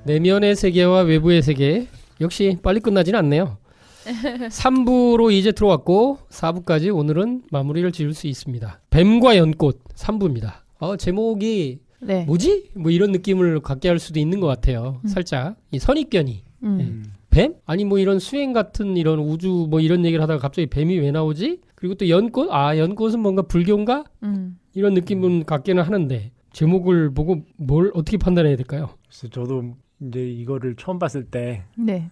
내면의 세계와 외부의 세계 역시 빨리 끝나진 않네요. 3부로 이제 들어왔고 4부까지 오늘은 마무리를 지을 수 있습니다. 뱀과 연꽃 3부입니다. 제목이 네. 뭐지? 뭐 이런 느낌을 갖게 할 수도 있는 것 같아요. 살짝 이 선입견이. 뱀? 아니 뭐 이런 수행 같은 이런 우주 뭐 이런 얘기를 하다가 갑자기 뱀이 왜 나오지? 그리고 또 연꽃? 연꽃은 뭔가 불교인가? 이런 느낌은 갖기는 하는데 제목을 보고 뭘 어떻게 판단해야 될까요? 그래서 저도 이제 이거를 처음 봤을 때 네.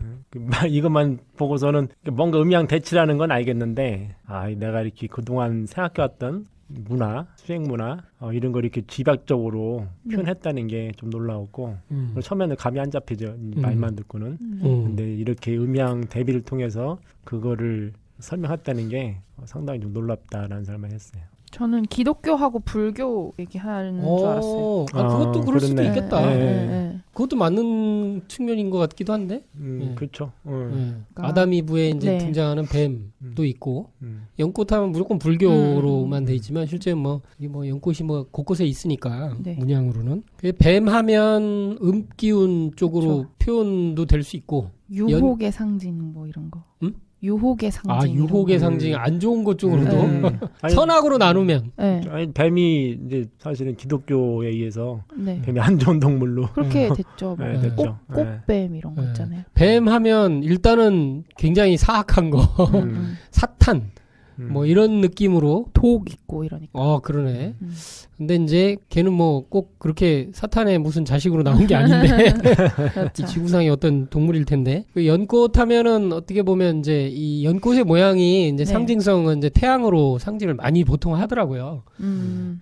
이것만 보고서는 뭔가 음양 대치라는 건 알겠는데 내가 이렇게 그동안 생각해왔던 문화, 수행 문화 이런 걸 이렇게 집약적으로 표현했다는 게 좀 놀라웠고 처음에는 감이 안 잡히죠. 말만 듣고는. 근데 이렇게 음양 대비를 통해서 그거를 설명했다는 게 상당히 좀 놀랍다라는 생각을 했어요. 저는 기독교하고 불교 얘기하는 줄 알았어요. 그것도 그럴 수도 그렇네. 있겠다. 네. 그것도 맞는 측면인 것 같기도 한데. 그렇죠. 아담 이브에 이제 네. 등장하는 뱀도 있고 연꽃하면 무조건 불교로만 돼 있지만 실제 뭐 연꽃이 뭐 곳곳에 있으니까 네. 문양으로는 뱀하면 음기운 쪽으로 그렇죠. 표현도 될 수 있고 유혹의 상징 뭐 이런 거. 유혹의 상징. 유혹의 상징 안 좋은 것 쪽으로도 아니, 선악으로 나누면. 네. 아니, 뱀이 이제 사실은 기독교에 의해서 네. 뱀이 안 좋은 동물로 그렇게 됐죠. 뭐. 네, 됐죠. 꽃뱀 이런 거 있잖아요. 뱀하면 일단은 굉장히 사악한 거, 사탄 뭐 이런 느낌으로 독 있고 이러니까. 그러네. 근데 이제 걔는 뭐 꼭 그렇게 사탄의 무슨 자식으로 나온 게 아닌데 그렇죠. 이 지구상의 어떤 동물일 텐데 그 연꽃 하면은 어떻게 보면 이제 이 연꽃의 모양이 이제 네. 상징성은 이제 태양으로 상징을 많이 보통 하더라고요.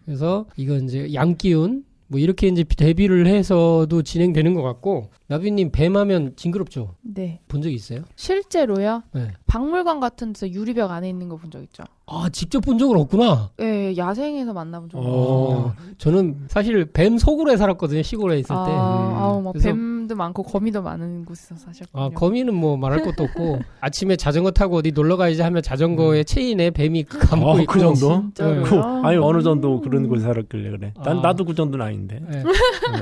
그래서 이건 이제 양기운 뭐 이렇게 이제 대비를 해서도 진행되는 것 같고 나비님 뱀하면 징그럽죠? 네. 본 적 있어요? 실제로요? 네. 박물관 같은 데서 유리벽 안에 있는 거 본 적 있죠? 직접 본 적은 없구나. 네, 야생에서 만나본 적 있어요. 저는 사실 뱀 속으로에 살았거든요. 시골에 있을 때. 막 그래서 뱀도 많고 거미도 많은 곳에서 사셨군요. 거미는 뭐 말할 것도 없고 아침에 자전거 타고 어디 놀러 가야지 하면 자전거의 체인에 뱀이 감고 있고 그 정도? 진짜로요? 아니 어느 정도 그런 곳에 살았길래 그래. 나도 그 정도는 아닌데. 네.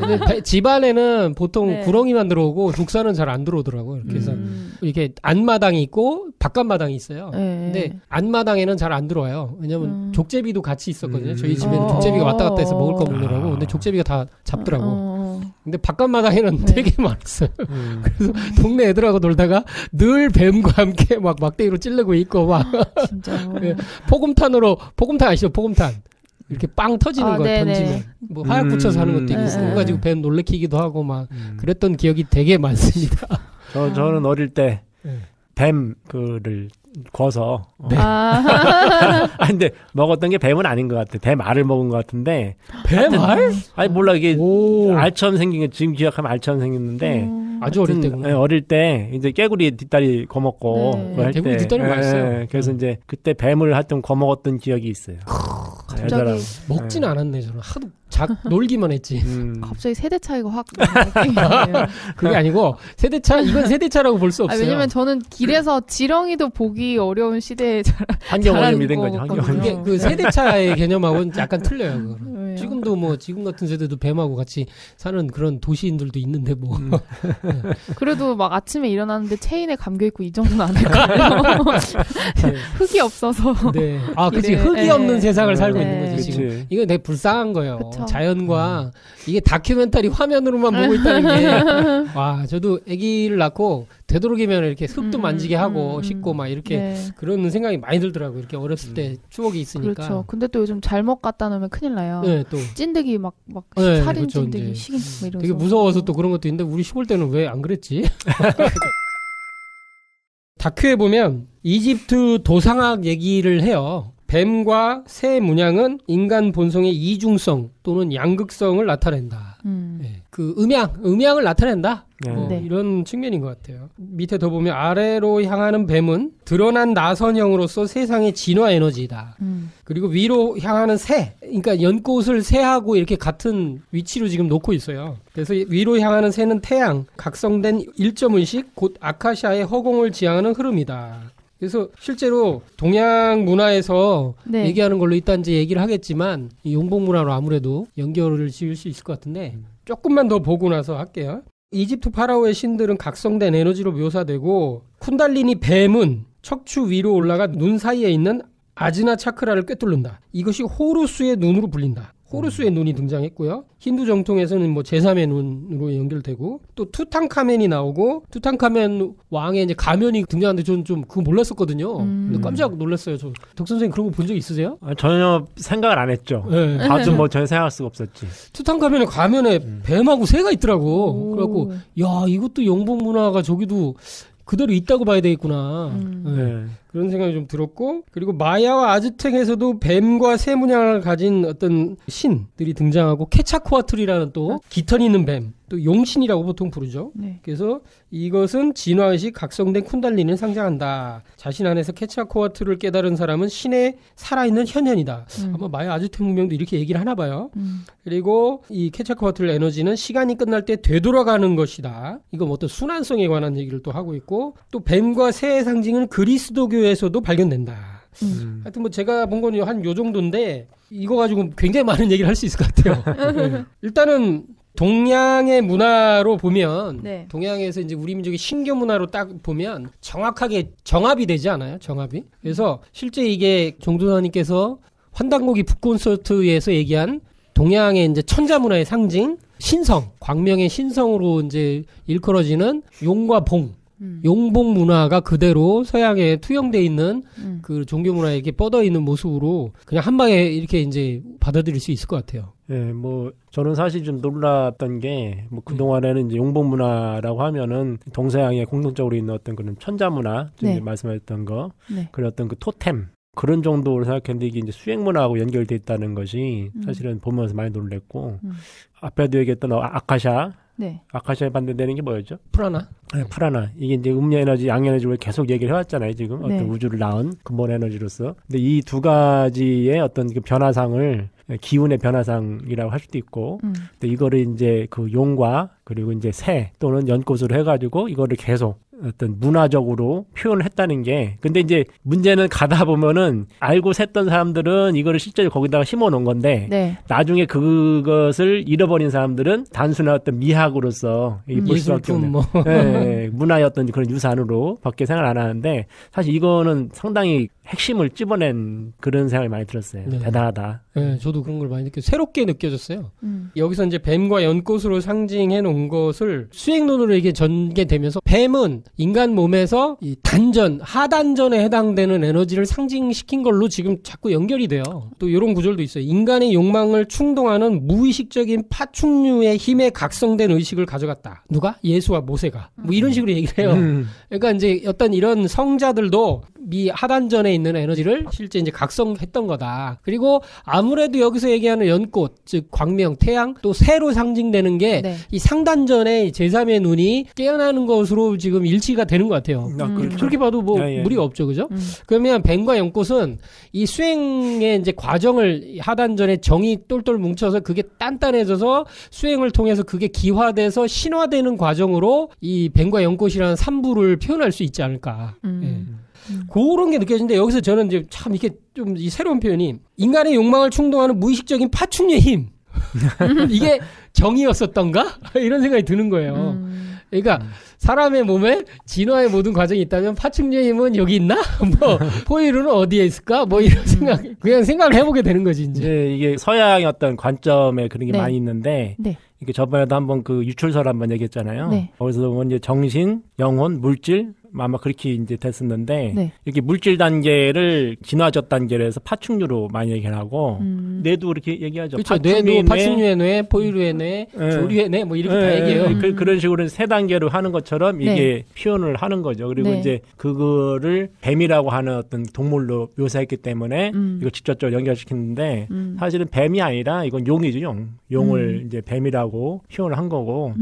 근데 집 안에는 보통 네. 구렁이만 들어오고 독사는 잘 안 들어오더라고요. 이렇게 해서 이렇게 안마당이 있고 바깥마당이 있어요. 네. 근데 안마당에는 잘 안 들어와요. 왜냐면 족제비도 같이 있었거든요. 저희 집에는 족제비가 왔다 갔다 해서 먹을 거 먹느라고. 근데 족제비가 다 잡더라고. 근데 바깥마당에는 네. 되게 많았어요. 그래서 동네 애들하고 놀다가 늘 뱀과 함께 막 막대기로 찌르고 있고 막 진짜. 포금탄 아시죠? 포금탄. 이렇게 빵 터지는 거 네네. 던지면 뭐 화약 붙여서 하는 것도 있고 네. 그거 가지고 뱀 놀래키기도 하고 막 그랬던 기억이 되게 많습니다. 저는 어릴 때 네. 뱀 그를 구워서 근데 먹었던 게 뱀은 아닌 것 같아. 뱀 알을 먹은 것 같은데. 뱀알? 아니 몰라 이게 알처럼 생긴 게 지금 기억하면 알처럼 생겼는데 아주 어릴 때구나. 네, 어릴 때 이제 깨구리 뒷다리 거먹고 네. 뭐 할 때. 깨구리 뒷다리 맛있어요. 그래서 이제 그때 뱀을 하여튼 거먹었던 기억이 있어요. 갑자기 먹진 않았네 저는. 하도 놀기만 했지. 갑자기 세대 차이가 확 나네요. 그게 아니고 세대차 이건 세대차라고 볼 수 없어요. 왜냐면 저는 길에서 지렁이도 보기 어려운 시대에 환경오염이 된 거죠. 환경오염. 이게 그 세대차의 개념하고는 약간 틀려요. 그거는. 왜요? 지금도 뭐 지금 같은 세대도 뱀하고 같이 사는 그런 도시인들도 있는데 뭐. 그래도 막 아침에 일어나는데 체인에 감겨 있고 이 정도는 안 될 거예요. 흙이 없어서. 네. 그치. 길에. 흙이 네. 없는 세상을 살고 네. 있는 거지 지금. 그치. 이거 되게 불쌍한 거예요. 그쵸. 자연과 이게 다큐멘터리 화면으로만 보고 있다는 게. 와, 저도 아기를 낳고 되도록이면 이렇게 흙도 만지게 하고 씻고 막 이렇게 네. 그런 생각이 많이 들더라고요. 이렇게 어렸을 때 추억이 있으니까. 그렇죠. 근데 또 요즘 잘못 갖다 놓으면 큰일 나요. 네, 또 찐득이 막 네, 살인 그렇죠, 찐득이 이제. 식인 뭐 이러면서. 되게 무서워서 또 그런 것도 있는데 우리 시골 때는 왜 안 그랬지? 다큐에 보면 이집트 도상학 얘기를 해요. 뱀과 새 문양은 인간 본성의 이중성 또는 양극성을 나타낸다. 네. 그 음양을 나타낸다. 뭐 네. 이런 측면인 것 같아요. 밑에 더 보면 아래로 향하는 뱀은 드러난 나선형으로서 세상의 진화 에너지이다. 그리고 위로 향하는 새, 그러니까 연꽃을 새하고 이렇게 같은 위치로 지금 놓고 있어요. 그래서 위로 향하는 새는 태양, 각성된 일점의식, 곧 아카시아의 허공을 지향하는 흐름이다. 그래서 실제로 동양 문화에서 네. 얘기하는 걸로 이따 이제 얘기를 하겠지만 이 용복 문화로 아무래도 연결을 지을 수 있을 것 같은데 조금만 더 보고 나서 할게요. 이집트 파라오의 신들은 각성된 에너지로 묘사되고 쿤달리니 뱀은 척추 위로 올라가 눈 사이에 있는 아즈나 차크라를 꿰뚫는다. 이것이 호루스의 눈으로 불린다. 호루스의 눈이 등장했고요. 힌두 정통에서는 뭐 제3의 눈으로 연결되고 또 투탕카멘이 나오고 투탕카멘 왕의 이제 가면이 등장하는데 저는 좀 그거 몰랐었거든요. 근데 깜짝 놀랐어요. 저 덕 선생님 그런 거 본 적 있으세요? 전혀 생각을 안 했죠. 네. 봐도 뭐 전혀 생각할 수가 없었지. 투탕카멘의 가면에 뱀하고 새가 있더라고. 그래갖고 야 이것도 영복 문화가 저기도 그대로 있다고 봐야 되겠구나. 네. 그런 생각이 좀 들었고, 그리고 마야와 아즈텍에서도 뱀과 새 문양을 가진 어떤 신들이 등장하고, 케차코아틀이라는 또 깃털 있는 뱀, 또 용신이라고 보통 부르죠. 네. 그래서 이것은 진화의식 각성된 쿤달리니를 상징한다. 자신 안에서 케차코아틀을 깨달은 사람은 신의 살아있는 현현이다. 아마 마야 아즈텍 문명도 이렇게 얘기를 하나 봐요. 그리고 이 케차코아틀 에너지는 시간이 끝날 때 되돌아가는 것이다. 이건 어떤 순환성에 관한 얘기를 또 하고 있고, 또 뱀과 새의 상징은 그리스도교에서도 발견된다. 하여튼 뭐 제가 본 건 한 요 정도인데 이거 가지고 굉장히 많은 얘기를 할 수 있을 것 같아요. 네. 일단은 동양의 문화로 보면 네. 동양에서 이제 우리 민족의 신교 문화로 딱 보면 정확하게 정합이 되지 않아요? 정합이. 그래서 실제 이게 정도사님께서 환단고기 북콘서트에서 얘기한 동양의 이제 천자 문화의 상징 신성, 광명의 신성으로 이제 일컬어지는 용과 봉. 용봉 문화가 그대로 서양에 투영돼 있는 그 종교 문화에 이렇게 뻗어 있는 모습으로 그냥 한 방에 이렇게 이제 받아들일 수 있을 것 같아요. 네, 뭐 저는 사실 좀 놀랐던 게 뭐 그동안에는 이제 용봉 문화라고 하면은 동서양에 공통적으로 있는 어떤 그런 천자 문화, 네. 말씀하셨던 거, 네. 그런 어떤 그 토템 그런 정도로 생각했는데 이게 이제 수행 문화하고 연결돼 있다는 것이 사실은 보면서 많이 놀랬고 앞에도 얘기했던 아카샤. 네. 아카샤에 반대되는 게 뭐였죠? 프라나. 네, 프라나. 이게 이제 음녀 에너지, 양녀 에너지를 계속 얘기를 해왔잖아요, 지금. 어떤 네. 우주를 낳은 근본 에너지로서. 근데 이 두 가지의 어떤 그 변화상을 기운의 변화상이라고 할 수도 있고, 근데 이거를 이제 그 용과 그리고 이제 새 또는 연꽃으로 해가지고 이거를 계속 어떤 문화적으로 표현을 했다는 게, 근데 이제 문제는 가다 보면은 알고 샜던 사람들은 이거를 실제로 거기다가 심어 놓은 건데, 네. 나중에 그것을 잃어버린 사람들은 단순한 어떤 미학으로서 볼 수밖에 없는 뭐. 네, 문화의 어떤 그런 유산으로 밖에 생각을 안 하는데, 사실 이거는 상당히 핵심을 찝어낸 그런 생각이 많이 들었어요. 네. 대단하다. 네, 저도 그런 걸 많이 새롭게 느껴졌어요. 여기서 이제 뱀과 연꽃으로 상징해 놓은 것을 수행론으로 이게 전개되면서 뱀은 인간 몸에서 이 단전, 하단전에 해당되는 에너지를 상징시킨 걸로 지금 자꾸 연결이 돼요. 또 이런 구절도 있어요. 인간의 욕망을 충동하는 무의식적인 파충류의 힘에 각성된 의식을 가져갔다. 누가? 예수와 모세가. 뭐 이런 식으로 얘기를 해요. 그러니까 이제 어떤 이런 성자들도 미 하단전에 있는 에너지를 실제 이제 각성했던 거다. 그리고 아무래도 여기서 얘기하는 연꽃, 즉 광명, 태양, 또 새로 상징되는 게 이 상단전에 제3의 눈이 깨어나는 것으로 지금 일치가 되는 것 같아요. 그렇죠. 그렇게 봐도 뭐 무리가 없죠, 그죠? 그러면 뱀과 연꽃은 이 수행의 이제 과정을 하단전에 정이 똘똘 뭉쳐서 그게 단단해져서 수행을 통해서 그게 기화돼서 신화되는 과정으로 이 뱀과 연꽃이라는 삼부를 표현할 수 있지 않을까. 예. 그런 게 느껴지는데 여기서 저는 이제 참 이렇게 좀 이 새로운 표현이 인간의 욕망을 충동하는 무의식적인 파충류의 힘. 이게 정이었었던가? 이런 생각이 드는 거예요. 그러니까 사람의 몸에 진화의 모든 과정이 있다면 파충류의 힘은 여기 있나? 뭐 포유류는 어디에 있을까? 뭐 이런 생각, 그냥 생각을 해보게 되는 거지 이제. 네, 이게 서양의 어떤 관점에 그런 게 네. 많이 있는데 네. 이게 저번에도 한번 그 유출설 한번 얘기했잖아요. 네. 거기서 보면 이제 정신, 영혼, 물질 아마 그렇게 이제 됐었는데 네. 이렇게 물질 단계를 진화적 단계로 해서 파충류로 많이 얘기를 하고 뇌도 그렇게 얘기하죠. 그렇죠. 뇌도 파충류의 뇌, 포유류의 뇌, 조류의 뇌 뭐 이렇게 다 얘기해요. 그런 식으로 세 단계로 하는 것처럼 이게 네. 표현을 하는 거죠. 그리고 네. 이제 그거를 뱀이라고 하는 어떤 동물로 묘사했기 때문에 이거 직접적으로 연결시키는데 사실은 뱀이 아니라 이건 용이죠. 용을 이제 뱀이라고 표현을 한 거고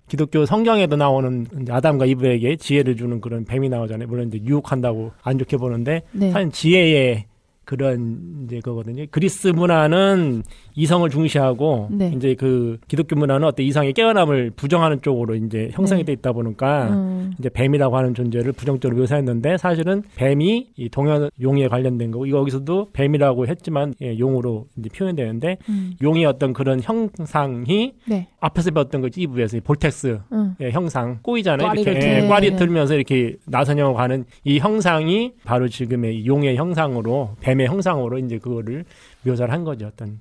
기독교 성경에도 나오는 아담과 이브에게 지혜를 주는 그런 뱀이 나오잖아요. 물론 이제 유혹한다고 안 좋게 보는데 네. 사실 지혜의 그런 이제 거거든요. 그리스 문화는 이성을 중시하고 네. 이제 그 기독교 문화는 어떤 이성의 깨어남을 부정하는 쪽으로 이제 형성이 돼 있다 보니까 이제 뱀이라고 하는 존재를 부정적으로 묘사했는데 사실은 뱀이 이 동양 용에 관련된 거고 여기서도 뱀이라고 했지만 용으로 이제 표현되는데 용의 어떤 그런 형상이 네. 앞에서 배웠던 거지 2부에서 볼텍스 형상 꼬이잖아요. 꽈리를 이렇게 꽈리 들면서 이렇게 나선형으로 가는 이 형상이 바로 지금의 용의 형상으로 뱀의 형상으로 이제 그거를 묘사를 한 거죠. 어떤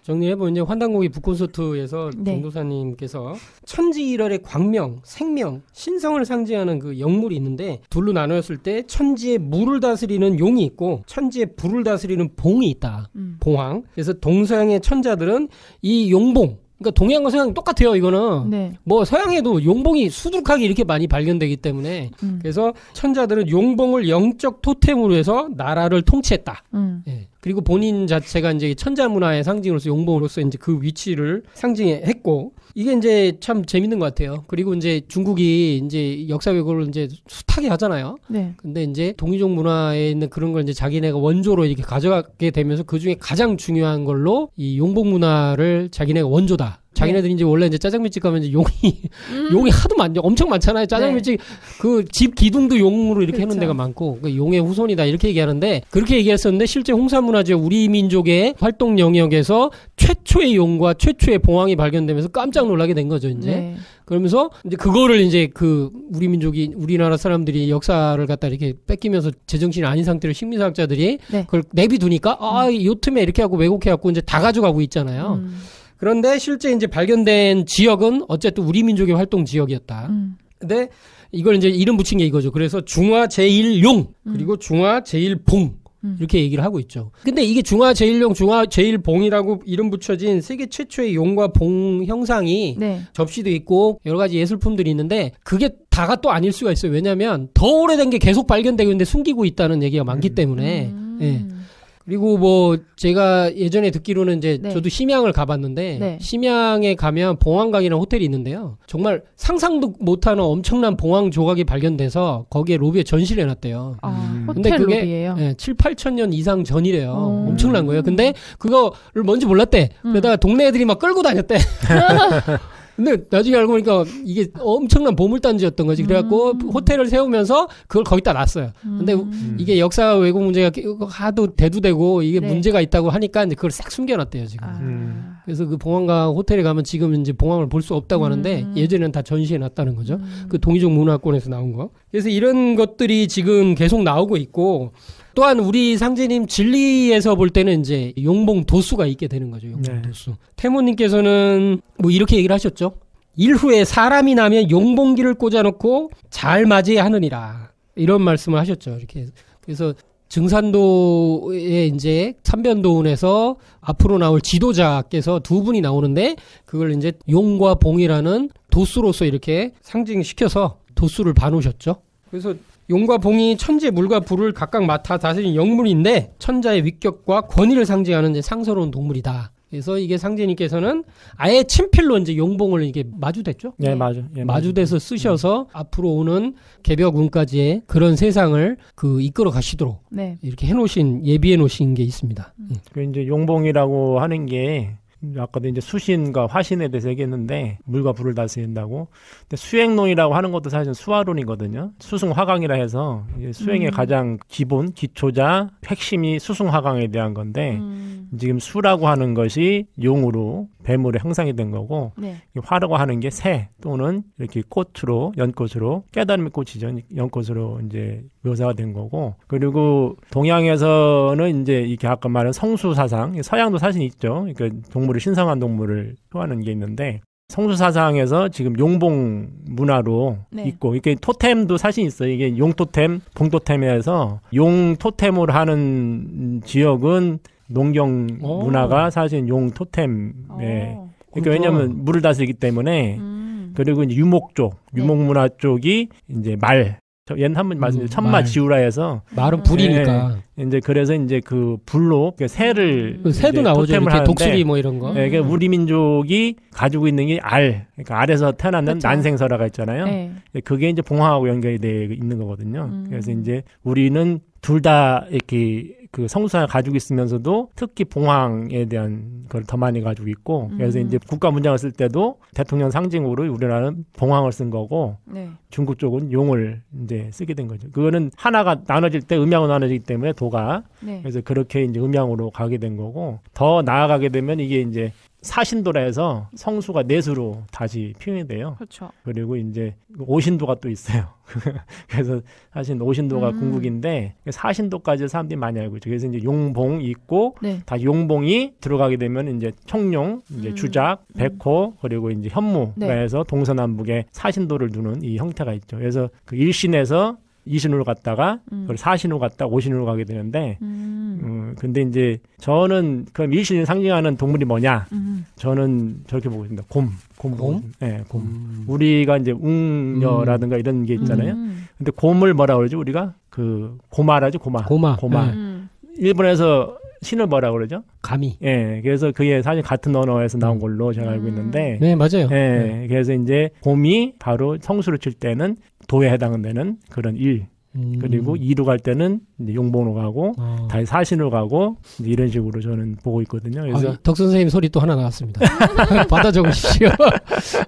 정리해보면 이제 환단고기 북콘서트에서 네. 정도사님께서 천지일월의 광명, 생명, 신성을 상징하는 그 영물이 있는데 둘로 나누었을 때 천지의 물을 다스리는 용이 있고 천지의 불을 다스리는 봉이 있다. 봉황. 그래서 동서양의 천자들은 이 용봉 그러니까 동양과 서양 똑같아요. 이거는 네. 뭐 서양에도 용봉이 수두룩하게 이렇게 많이 발견되기 때문에 그래서 천자들은 용봉을 영적 토템으로 해서 나라를 통치했다. 예. 그리고 본인 자체가 이제 천자 문화의 상징으로서 용봉으로서 이제 그 위치를 상징했고 이게 이제 참 재밌는 것 같아요. 그리고 이제 중국이 이제 역사 왜곡을 이제 숱하게 하잖아요. 네. 근데 이제 동이족 문화에 있는 그런 걸 이제 자기네가 원조로 이렇게 가져가게 되면서 그 중에 가장 중요한 걸로 이 용봉 문화를 자기네가 원조다. 자기네들이 이제 원래 이제 짜장면집 가면 이제 용이 하도 엄청 많잖아요. 짜장면집 그 집 기둥도 용으로 이렇게 해놓은 데가 많고 그 용의 후손이다 이렇게 얘기하는데 그렇게 얘기했었는데 실제 홍산문화재 우리 민족의 활동 영역에서 최초의 용과 최초의 봉황이 발견되면서 깜짝 놀라게 된 거죠. 이제 네. 그러면서 이제 그거를 이제 그 우리 민족이 우리나라 사람들이 역사를 갖다 이렇게 뺏기면서 제정신이 아닌 상태로 식민사학자들이 네. 그걸 내비두니까 요 틈에 이렇게 하고 왜곡해갖고 이제 다 가져가고 있잖아요. 그런데 실제 이제 발견된 지역은 어쨌든 우리 민족의 활동 지역이었다. 근데 이걸 이제 이름 붙인 게 이거죠. 그래서 중화 제1용 그리고 중화 제1봉 이렇게 얘기를 하고 있죠. 근데 이게 중화 제1용, 중화 제1봉이라고 이름 붙여진 세계 최초의 용과 봉 형상이 네. 접시도 있고 여러 가지 예술품들이 있는데 그게 다가 또 아닐 수가 있어요. 왜냐하면 더 오래된 게 계속 발견되고 있는데 숨기고 있다는 얘기가 많기 때문에. 예. 그리고 뭐 제가 예전에 듣기로는 이제 네. 저도 심양을 가봤는데 네. 심양에 가면 봉황각이라는 호텔이 있는데요. 정말 상상도 못하는 엄청난 봉황 조각이 발견돼서 거기에 로비에 전시를 해놨대요. 호텔 근데 그게 로비예요. 7, 8천 년 이상 전이래요. 엄청난 거예요. 근데 그거를 뭔지 몰랐대. 그러다가 동네 애들이 막 끌고 다녔대. 근데 나중에 알고 보니까 이게 엄청난 보물단지였던 거지. 그래갖고 호텔을 세우면서 그걸 거기다 놨어요. 근데 이게 역사 왜곡 문제가 하도 대두되고 이게 네. 문제가 있다고 하니까 이제 그걸 싹 숨겨놨대요, 지금. 그래서 그 봉황각 호텔에 가면 지금 이제 봉황을 볼 수 없다고 하는데 예전에는 다 전시해 놨다는 거죠. 그 동이족 문화권에서 나온 거. 그래서 이런 것들이 지금 계속 나오고 있고 또한 우리 상제님 진리에서 볼 때는 이제 용봉 도수가 있게 되는 거죠. 용봉 도수. 태모님께서는 뭐 이렇게 얘기를 하셨죠. 일후에 사람이 나면 용봉기를 꽂아놓고 잘 맞이해야 하느니라. 이런 말씀을 하셨죠. 이렇게. 그래서 증산도의 이제 삼변도운에서 앞으로 나올 지도자께서 두 분이 나오는데 그걸 이제 용과 봉이라는 도수로서 이렇게 상징시켜서 도수를 봐놓으셨죠. 그래서 용과 봉이 천지의 물과 불을 각각 맡아 다스린 영물인데 천자의 위격과 권위를 상징하는 이제 상서로운 동물이다. 그래서 이게 상제님께서는 아예 친필로 이제 용봉을 이게 마주댔죠. 네, 맞아. 예, 마주대서 쓰셔서 앞으로 오는 개벽운까지의 그런 세상을 그 이끌어 가시도록 네. 이렇게 해놓으신 예비해 놓으신 게 있습니다. 그 이제 용봉이라고 하는 게 아까도 이제 수신과 화신에 대해서 얘기했는데 물과 불을 다스린다고. 근데 수행론이라고 하는 것도 사실은 수화론이거든요. 수승화강이라 해서 수행의 가장 기본 기초자 핵심이 수승화강에 대한 건데 지금 수라고 하는 것이 용으로 뱀으로 형상이 된 거고 네. 화라고 하는 게 새 또는 이렇게 꽃으로 연꽃으로 깨달음의 꽃이죠. 연꽃으로 이제 묘사가 된 거고 그리고 동양에서는 이제 이렇게 아까 말한 성수 사상 서양도 사실 있죠. 그러니까 동물을 신성한 동물을 표하는 게 있는데 성수 사상에서 지금 용봉 문화로 네. 있고 이게 토템도 사실 있어요. 이게 용 토템, 봉 토템에서 용 토템으로 하는 지역은 농경 문화가 사실 용 토템에 그러니까 왜냐하면 물을 다스리기 때문에 그리고 이제 유목 쪽, 유목 문화 쪽이 이제 말 옛날 한번 말씀드린 천마지우라에서 말은 불이니까 이제 그래서 이제 그 불로 새를 새도 나오죠. 이렇게 독수리 뭐 이런 거. 네, 그러니까 우리 민족이 가지고 있는 게 그러니까 알에서 태어났는 그렇죠. 난생설화가 있잖아요. 네. 그게 이제 봉황하고 연결이 돼 있는 거거든요. 그래서 이제 우리는 둘 다 이렇게 그 성수상을 가지고 있으면서도 특히 봉황에 대한 걸 더 많이 가지고 있고 그래서 이제 국가 문장을 쓸 때도 대통령 상징으로 우리나라는 봉황을 쓴 거고 네. 중국 쪽은 용을 이제 쓰게 된 거죠. 그거는 하나가 나눠질 때 음양으로 나눠지기 때문에 도가 네. 그래서 그렇게 이제 음양으로 가게 된 거고 더 나아가게 되면 이게 이제 사신도라 해서 성수가 넷으로 다시 표현이 돼요. 그렇죠. 그리고 이제 오신도가 또 있어요. 그래서 사실 오신도가 궁극인데 사신도까지 사람들이 많이 알고 있죠. 그래서 이제 용봉이 있고 네. 다 용봉이 들어가게 되면 이제 청룡, 이제 주작, 백호 그리고 이제 현무가 네. 해서 동서남북에 사신도를 두는 이 형태가 있죠. 그래서 그 일신에서 이신으로 갔다가 그걸 사신으로 갔다가 오신으로 가게 되는데 근데 이제 저는 그럼 일신을 상징하는 동물이 뭐냐? 저는 저렇게 보고 있습니다. 곰. 네, 곰. 우리가 이제 웅녀라든가 이런 게 있잖아요. 근데 곰을 뭐라 그러죠? 우리가 그 고마라죠, 고마. 일본에서 신을 뭐라 그러죠? 가미. 예, 그래서 그게 사실 같은 언어에서 나온 걸로 제가 알고 있는데. 네, 맞아요. 예, 그래서 이제 곰이 바로 성수를 칠 때는 도에 해당되는 그런 일. 그리고 이로 갈 때는 이제 용봉으로 가고 다시 사신으로 가고 이제 이런 식으로 저는 보고 있거든요. 그래서 덕 선생님 소리 또 하나 나왔습니다. 받아 적으십시오.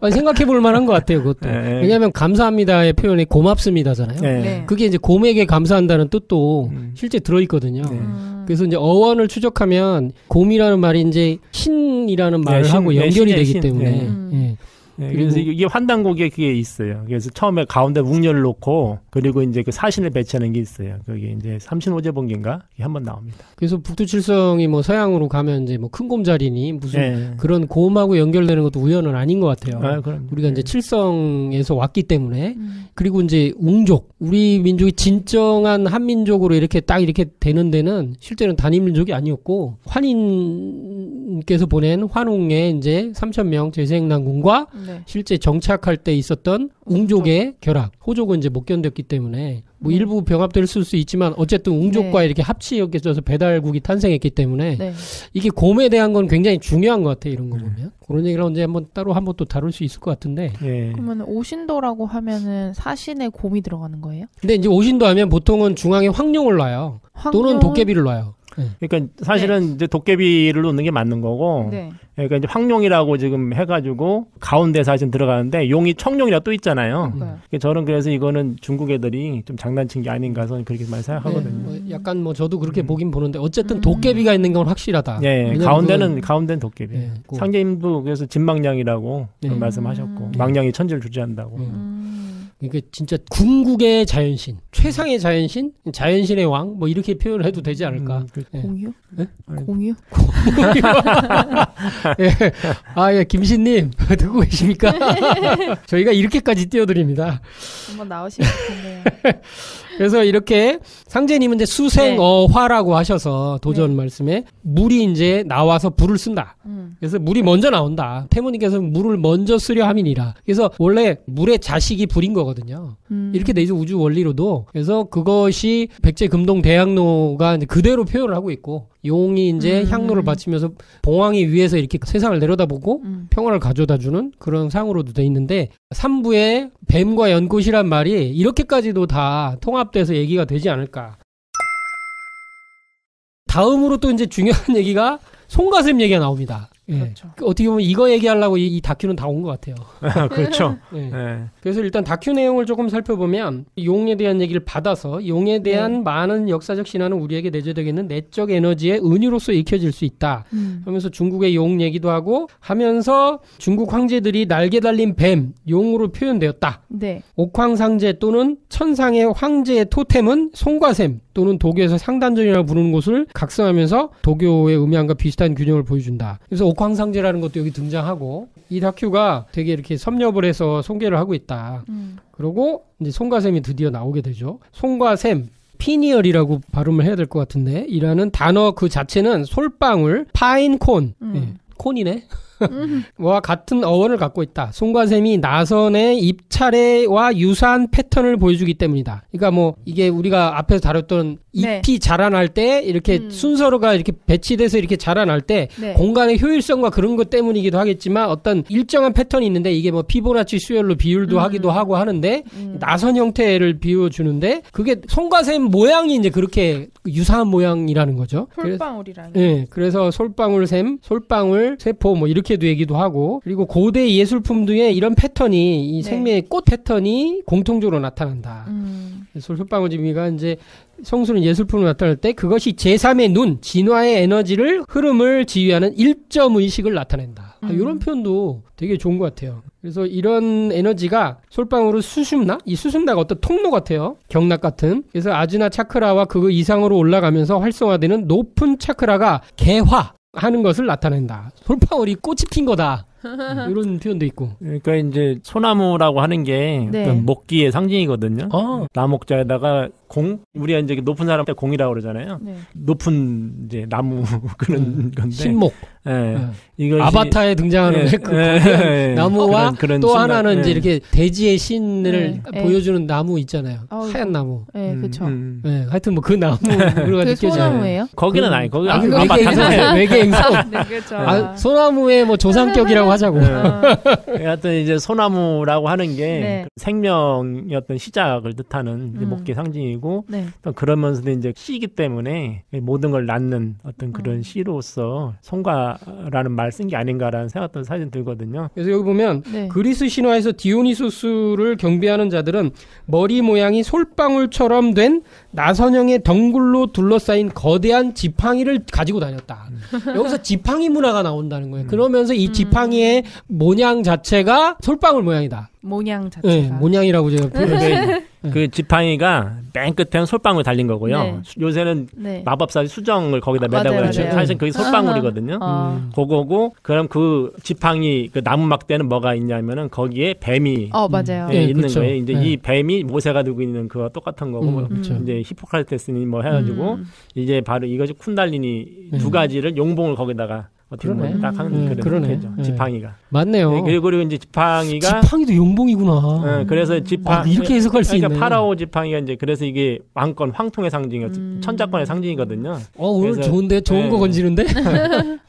생각해볼 만한 것 같아요. 그것도. 네. 왜냐하면 감사합니다의 표현이 고맙습니다잖아요. 네. 네. 그게 이제 곰에게 감사한다는 뜻도 실제 들어있거든요. 네. 그래서 이제 어원을 추적하면 곰이라는 말이 이제 신이라는 말을 신, 하고 연결이 신이야, 되기 신. 때문에. 네. 네, 그래서 이게 환단곡에 그게 있어요. 그래서 처음에 가운데 웅녀를 놓고 그리고 이제 그 사신을 배치하는 게 있어요. 그게 이제 삼신오제번기인가 한번 나옵니다. 그래서 북두칠성이 뭐 서양으로 가면 이제 뭐 큰 곰자리니 무슨 그런 곰하고 연결되는 것도 우연은 아닌 것 같아요. 우리가 이제 칠성에서 왔기 때문에 그리고 이제 웅족 우리 민족이 진정한 한민족으로 이렇게 딱 이렇게 되는 데는 실제는 단일 민족이 아니었고 환인께서 보낸 환웅의 이제 3,000명 재생난군과 네. 실제 정착할 때 있었던 웅족의 결합. 호족은 이제 못 견뎠기 때문에 뭐 일부 병합될 수 있지만 어쨌든 웅족과 이렇게 합치역에서 배달국이 탄생했기 때문에 이게 곰에 대한 건 굉장히 중요한 것 같아요. 이런 거 보면. 그런 얘기를 언제 한번 따로 한번 또 다룰 수 있을 것 같은데. 그러면 오신도라고 하면은 사신에 곰이 들어가는 거예요? 근데 이제 오신도 하면 보통은 중앙에 황룡을 놔요. 또는 도깨비를 놔요. 그러니까 사실은 이제 도깨비를 놓는 게 맞는 거고, 그러니까 이제 황룡이라고 지금 해가지고 가운데 사실 들어가는데 용이 청룡이라 또 있잖아요. 그러니까 저는 그래서 이거는 중국 애들이 좀 장난친 게 아닌가 저는 그렇게 많이 생각하거든요. 뭐 약간 뭐 저도 그렇게 보긴 보는데 어쨌든 도깨비가 있는 건 확실하다. 가운데는 가운데는 도깨비. 상제님도 그래서 진망량이라고 말씀하셨고 망량이 천지를 주재한다고. 그러니까 진짜 궁극의 자연신, 최상의 자연신, 자연신의 왕, 뭐 이렇게 표현을 해도 되지 않을까? 공유? 네? 공유? 김신님 듣고 계십니까? 저희가 이렇게까지 띄워드립니다. 한번 나오시면 좋겠네요. 그래서 이렇게 상제님은 이제 수생어화라고 하셔서 도전 말씀에 물이 이제 나와서 불을 쓴다. 그래서 물이 먼저 나온다. 태무님께서 물을 먼저 쓰려 함이니라. 그래서 원래 물의 자식이 불인 거거든요. 이렇게 되죠. 우주 원리로도. 그래서 그것이 백제 금동 대학로가 이제 그대로 표현을 하고 있고 용이 이제 향로를 바치면서 봉황이 위에서 이렇게 세상을 내려다보고 평화를 가져다주는 그런 상으로도 돼 있는데 3부에 뱀과 연꽃이란 말이 이렇게까지도 다 통합돼서 얘기가 되지 않을까. 다음으로 또 이제 중요한 얘기가 송가셈 얘기가 나옵니다. 그렇죠. 어떻게 보면 이거 얘기하려고 이 다큐는 다 온 것 같아요. 그렇죠. 그래서 일단 다큐 내용을 조금 살펴보면 용에 대한 얘기를 받아서 용에 대한 많은 역사적 신화는 우리에게 내재되겠는 내적 에너지의 은유로서 익혀질 수 있다. 하면서 중국의 용 얘기도 하고 하면서 중국 황제들이 날개 달린 뱀, 용으로 표현되었다. 옥황상제 또는 천상의 황제의 토템은 송과샘 또는 도교에서 상단전이라고 부르는 곳을 각성하면서 도교의 음양과 비슷한 균형을 보여준다. 그래서 옥황상제라는 것도 여기 등장하고 이 다큐가 되게 이렇게 섭렵을 해서 소개를 하고 있다. 그리고 이제 송과샘이 드디어 나오게 되죠. 송과샘 피니얼이라고 발음을 해야 될 것 같은데 이라는 단어 그 자체는 솔방울, 파인콘, 콘이네. 와 같은 어원을 갖고 있다. 손과 셈이 나선의 입차례와 유사한 패턴을 보여주기 때문이다. 그러니까 뭐 이게 우리가 앞에서 다뤘던 잎이 자라날 때 이렇게 순서로가 이렇게 배치돼서 이렇게 자라날 때 공간의 효율성과 그런 것 때문이기도 하겠지만 어떤 일정한 패턴이 있는데 이게 뭐 피보나치 수열로 비율도 하기도 하고 하는데 나선 형태를 비워주는데 그게 손과 셈 모양이 이제 그렇게 유사한 모양이라는 거죠. 솔방울이라는. 네, 그래서 솔방울 셈, 솔방울, 세포 뭐 이렇게도 얘기도 하고 그리고 고대 예술품 등에 이런 패턴이 이 생명의 꽃 패턴이 공통적으로 나타난다. 솔방울 지미가 이제 성수는 예술품으로 나타날 때 그것이 제3의 눈, 진화의 에너지를 흐름을 지휘하는 일점 의식을 나타낸다. 이런 표현도 되게 좋은 것 같아요. 그래서 이런 에너지가 솔방울은 수습나? 이 수습나가 어떤 통로 같아요. 경락 같은. 그래서 아즈나 차크라와 그 이상으로 올라가면서 활성화되는 높은 차크라가 개화하는 것을 나타낸다. 솔방울이 꽃이 핀 거다. 이런 표현도 있고. 그러니까 이제 소나무라고 하는 게 어떤 목기의 상징이거든요. 나목자에다가 공, 우리가 이제 높은 사람 때 공이라고 그러잖아요. 높은 이제 나무 그런 건데. 신목. 이것이 아바타에 등장하는 나무와 그런 또 하나는 이제 이렇게 대지의 신을 보여주는 나무 있잖아요. 하얀 나무. 그렇죠. 하여튼 뭐 그 나무가 느껴져요. 소나무예요? 거기는 아니. 거기 아바타 외계 행성. 네, 그렇죠. 소나무의 뭐 조상격이라고 하자고. 하여튼 이제 소나무라고 하는 게 생명의 어떤 시작을 뜻하는 목기의 상징이고 또 그러면서도 이제 씨이기 때문에 모든 걸 낳는 어떤 그런 씨로서 성과라는 말 쓴 게 아닌가라는 생각도 사실 들거든요. 그래서 여기 보면 그리스 신화에서 디오니소스를 경배하는 자들은 머리 모양이 솔방울처럼 된 나선형의 덩굴로 둘러싸인 거대한 지팡이를 가지고 다녔다. 여기서 지팡이 문화가 나온다는 거예요. 그러면서 이 지팡이의 모양 자체가 솔방울 모양이다. 모양 자체가. 네, 모양이라고 제가 표현해요. 그 지팡이가 맨 끝에는 솔방울 달린 거고요. 요새는 마법사의 수정을 거기다 매다고 하죠. 사실 그게 솔방울이거든요. 그거고 그럼 그 지팡이 그 나무 막대는 뭐가 있냐면은 거기에 뱀이 맞아요. 있는 그렇죠. 거예요. 이제 이 뱀이 모세가 들고 있는 그거 똑같은 거고 그렇죠. 이제 히포크라테스니 뭐 해가지고 이제 바로 이것이 쿤달리니 두 가지를 용봉을 거기다가 어떻게 보면 딱 하는 그런 거죠. 지팡이가. 맞네요. 그리고 이제 지팡이가 지팡이도 용봉이구나. 그래서 이렇게 해석할 수 있네. 그러니까 파라오 지팡이가 이제 그래서 이게 왕권 황통의 상징이었 천자권의 상징이거든요. 오늘 그래서, 좋은데 좋은 거 건지는데.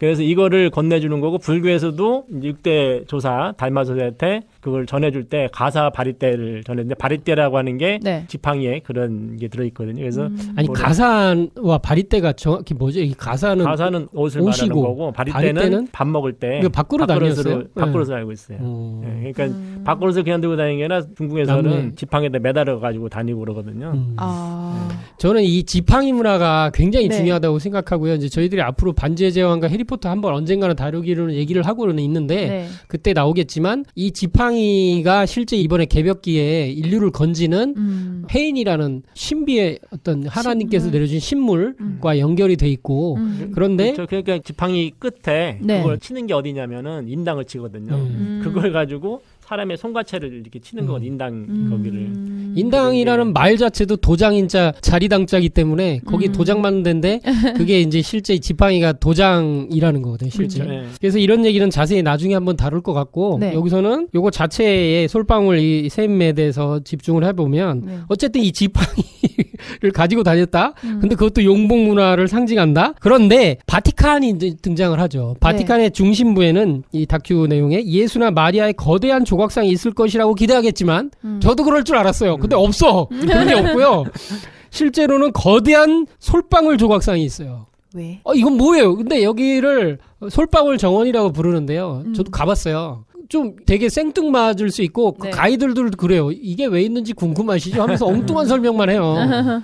그래서 이거를 건네주는 거고 불교에서도 이제 6대 조사 달마소세한테 그걸 전해줄 때 가사 바리떼를 전했는데 바리떼라고 하는 게 지팡이에 그런 게 들어있거든요. 그래서 아니 가사와 바리떼가 정확히 뭐죠? 이 가사는 옷을 말하는 거고 바리떼는 밥 먹을 때 밖으로 다녔어요. 밥그릇을 알고 있어요. 그러니까 밥그릇을 그냥 들고 다니는 게 아니라 중국에서는 지팡이에다 매달아 가지고 다니고 그러거든요. 저는 이 지팡이 문화가 굉장히 중요하다고 생각하고요. 이제 저희들이 앞으로 반지의 제왕과 해리포터 한번 언젠가는 다루기로는 얘기를 하고는 있는데 그때 나오겠지만 이 지팡이가 실제 이번에 개벽기에 인류를 건지는 해인이라는 신비의 어떤 하나님께서 내려준 신물과 연결이 돼 있고 그런데 그러니까 지팡이 끝에 그걸 치는 게 어디냐면은 인당을 치거든요. 그걸 가지고 사람의 손과체를 이렇게 치는 건 인당 거기를. 인당이라는 말 자체도 도장인자 자리당자기 때문에 거기 도장 맞는 데인데 그게 이제 실제 지팡이가 도장이라는 거거든요, 실제. 그래서 이런 얘기는 자세히 나중에 한번 다룰 것 같고 여기서는 요거 자체의 솔방울 이 셈에 대해서 집중을 해보면 어쨌든 이 지팡이를 가지고 다녔다. 근데 그것도 용봉 문화를 상징한다. 그런데 바티칸이 이제 등장을 하죠. 바티칸의 중심부에는 이 다큐 내용에 예수나 마리아의 거대한 조각상이 있을 것이라고 기대하겠지만 저도 그럴 줄 알았어요. 근데 없어. 그런 게 없고요. 실제로는 거대한 솔방울 조각상이 있어요. 왜? 이건 뭐예요? 근데 여기를 솔방울 정원이라고 부르는데요. 저도 가봤어요. 좀 되게 생뚱맞을 수 있고 그 가이드들도 그래요. 이게 왜 있는지 궁금하시죠? 하면서 엉뚱한 설명만 해요.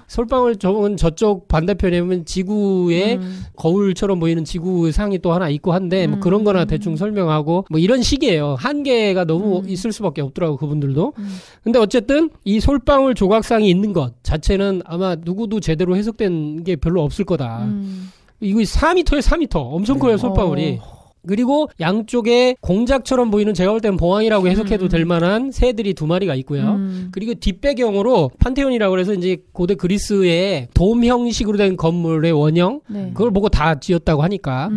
솔방울 정원 저쪽 반대편에 보면 지구의 거울처럼 보이는 지구상이 또 하나 있고 한데 뭐 그런 거나 대충 설명하고 뭐 이런 식이에요. 한계가 너무 있을 수밖에 없더라고 그분들도. 근데 어쨌든 이 솔방울 조각상이 있는 것 자체는 아마 누구도 제대로 해석된 게 별로 없을 거다. 이거 4m에 4m 엄청 커요 솔방울이. 그리고 양쪽에 공작처럼 보이는 제가 볼 때는 봉황이라고 해석해도 될 만한 새들이 2마리가 있고요. 그리고 뒷배경으로 판테온이라고 해서 이제 고대 그리스의 돔 형식으로 된 건물의 원형 그걸 보고 다 지었다고 하니까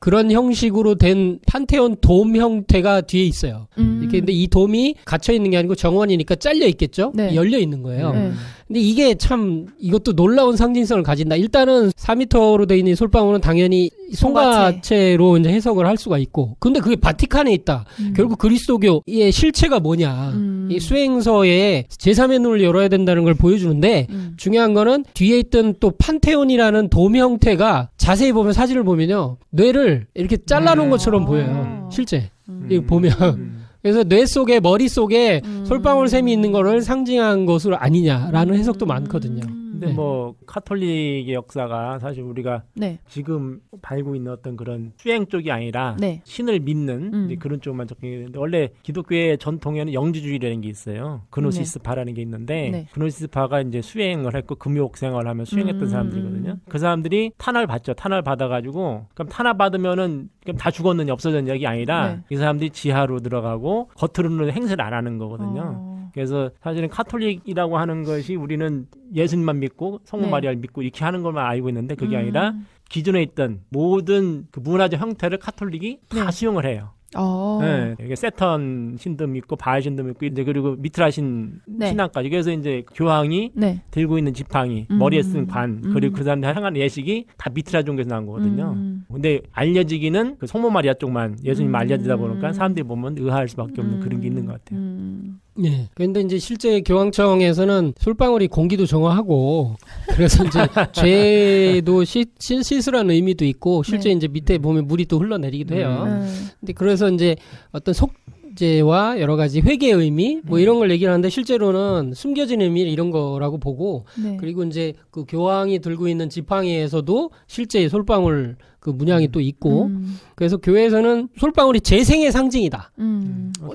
그런 형식으로 된 판테온 돔 형태가 뒤에 있어요. 이렇게 근데 이 돔이 갇혀 있는 게 아니고 정원이니까 잘려 있겠죠? 네. 열려 있는 거예요. 네. 근데 이게 참 이것도 놀라운 상징성을 가진다. 일단은 4m로 돼 있는 솔방울은 당연히 송과체로 이제 해석을 할 수가 있고, 근데 그게 바티칸에 있다. 결국 그리스도교의 실체가 뭐냐. 이 수행서에 제3의 눈을 열어야 된다는 걸 보여주는데 중요한 거는 뒤에 있던 또 판테온이라는 돔 형태가 자세히 보면 사진을 보면요, 뇌를 이렇게 잘라놓은 것처럼 보여요. 실제 이거 보면. 그래서 뇌 속에 머리 속에 솔방울 샘이 있는 거를 상징한 것으로 아니냐라는 해석도 많거든요. 근데 뭐 카톨릭의 역사가 사실 우리가 네. 지금 알고 있는 어떤 그런 수행 쪽이 아니라 네. 신을 믿는 이제 그런 쪽만 적용이 되는데, 원래 기독교의 전통에는 영지주의라는 게 있어요. 그노시스파라는 게 있는데 네. 그노시스파가 이제 수행을 했고 금욕 생활을 하면 수행했던 사람들이거든요. 그 사람들이 탄을 받죠. 탄을 받아가지고 그럼 탄을 받으면은 그럼 다 죽었느냐 없어졌느냐 이 아니라 이 사람들이 지하로 들어가고 겉으로는 행세를 안 하는 거거든요. 그래서 사실은 카톨릭이라고 하는 것이 우리는 예수님만 믿고 성모 마리아를 믿고 이렇게 하는 것만 알고 있는데 그게 아니라 기존에 있던 모든 그 문화적 형태를 카톨릭이 다 수용을 해요. 네, 이게 세턴 신도 믿고 바알 신도 믿고 이제 그리고 미트라신 신앙까지. 그래서 이제 교황이 들고 있는 지팡이, 머리에 쓴 관, 그리고 그 사람들 향하는 예식이 다 미트라 종교에서 나온 거거든요. 근데 알려지기는 그 성모 마리아 쪽만 예수님 알려지다 보니까 사람들이 보면 의아할 수밖에 없는 그런 게 있는 것 같아요. 네. 그런데 이제 실제 교황청에서는 솔방울이 공기도 정화하고, 그래서 이제 죄도 씻으라는 의미도 있고, 실제 이제 밑에 보면 물이 또 흘러내리기도 해요. 근데 그래서 이제 어떤 속죄와 여러 가지 회개의 의미, 뭐 이런 걸 얘기를 하는데 실제로는 숨겨진 의미 이런 거라고 보고, 그리고 이제 그 교황이 들고 있는 지팡이에서도 실제 솔방울 그 문양이 또 있고, 그래서 교회에서는 솔방울이 재생의 상징이다.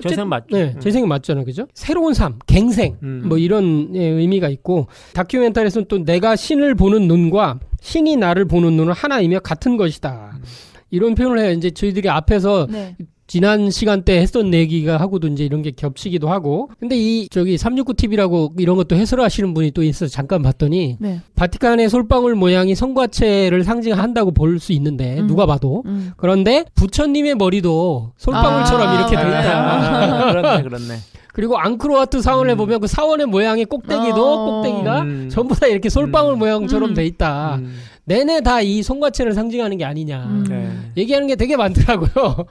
재생 맞죠? 네, 재생이 맞잖아요, 그죠? 새로운 삶, 갱생, 뭐 이런 의미가 있고, 다큐멘터리에서는 또 내가 신을 보는 눈과 신이 나를 보는 눈은 하나이며 같은 것이다. 이런 표현을 해요. 이제 저희들이 앞에서 지난 시간 때 했던 얘기가 하고도 이제 이런 게 겹치기도 하고. 근데 이 저기 369TV라고 이런 것도 해설하시는 분이 또 있어서 잠깐 봤더니 바티칸의 솔방울 모양이 성과체를 상징한다고 볼 수 있는데 누가 봐도 그런데 부처님의 머리도 솔방울처럼 이렇게 돼 있다. 그렇네. 그리고 앙크로와트 사원에 보면 그 사원의 모양의 꼭대기가 전부 다 이렇게 솔방울 모양처럼 돼 있다. 내내 다 이 송과체를 상징하는 게 아니냐. 얘기하는 게 되게 많더라고요.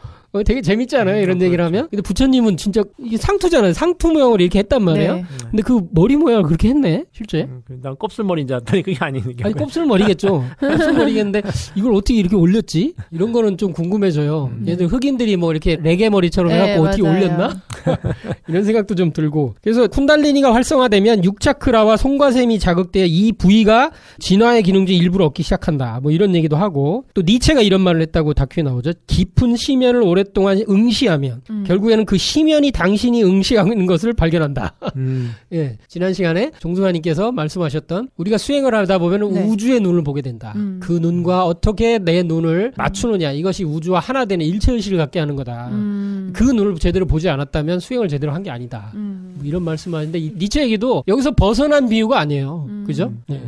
되게 재밌잖아요, 이런 얘기를 하면. 근데 부처님은 진짜 이게 상투잖아요. 상투 모양을 이렇게 했단 말이에요. 근데 그 머리 모양을 그렇게 했네, 실제. 난 곱슬머리인 줄 알았더니 그게 아니니까. 아니, 곱슬머리겠죠. 곱슬머리겠는데 이걸 어떻게 이렇게 올렸지? 이런 거는 좀 궁금해져요. 얘들 흑인들이 뭐 이렇게 레게 머리처럼 해갖고 어떻게 올렸나? 이런 생각도 좀 들고. 그래서 쿤달리니가 활성화되면 6차크라와 송과샘이 자극되어 이 부위가 진화의 기능 중 일부를 얻기 시작한다. 뭐 이런 얘기도 하고, 또 니체가 이런 말을 했다고 다큐에 나오죠. 깊은 심연을 오랫동안 응시하면 결국에는 그 심연이 당신이 응시하는 것을 발견한다. 예, 지난 시간에 종승하님께서 말씀하셨던 우리가 수행을 하다 보면 우주의 눈을 보게 된다. 그 눈과 어떻게 내 눈을 맞추느냐, 이것이 우주와 하나 되는 일체의식을 갖게 하는 거다. 그 눈을 제대로 보지 않았다면 수행을 제대로 한 게 아니다. 뭐 이런 말씀하는데 니체 얘기도 여기서 벗어난 비유가 아니에요. 그죠? 네.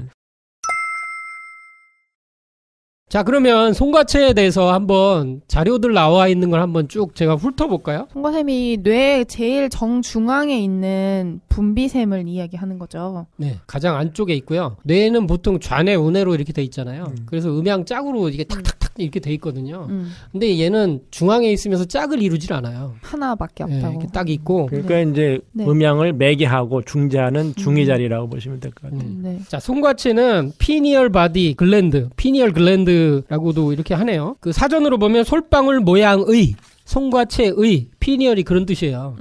자, 그러면 송과체에 대해서 한번 자료들 나와 있는 걸 한번 쭉 제가 훑어볼까요? 송과샘이 뇌 제일 정중앙에 있는 분비샘을 이야기하는 거죠. 네, 가장 안쪽에 있고요. 뇌는 보통 좌뇌 우뇌로 이렇게 돼 있잖아요. 그래서 음양 짝으로 이게 탁탁탁 이렇게 돼 있거든요. 근데 얘는 중앙에 있으면서 짝을 이루질 않아요. 하나밖에 없다고. 네, 이렇게 딱 있고. 그러니까 이제 음양을 매개하고 중재하는 중의 자리라고 보시면 될 것 같아요. 자, 송과체는 피니얼 바디 글랜드, 피니얼 글랜드라고도 이렇게 하네요. 그 사전으로 보면 솔방울 모양의, 송과체의, 피니얼이 그런 뜻이에요.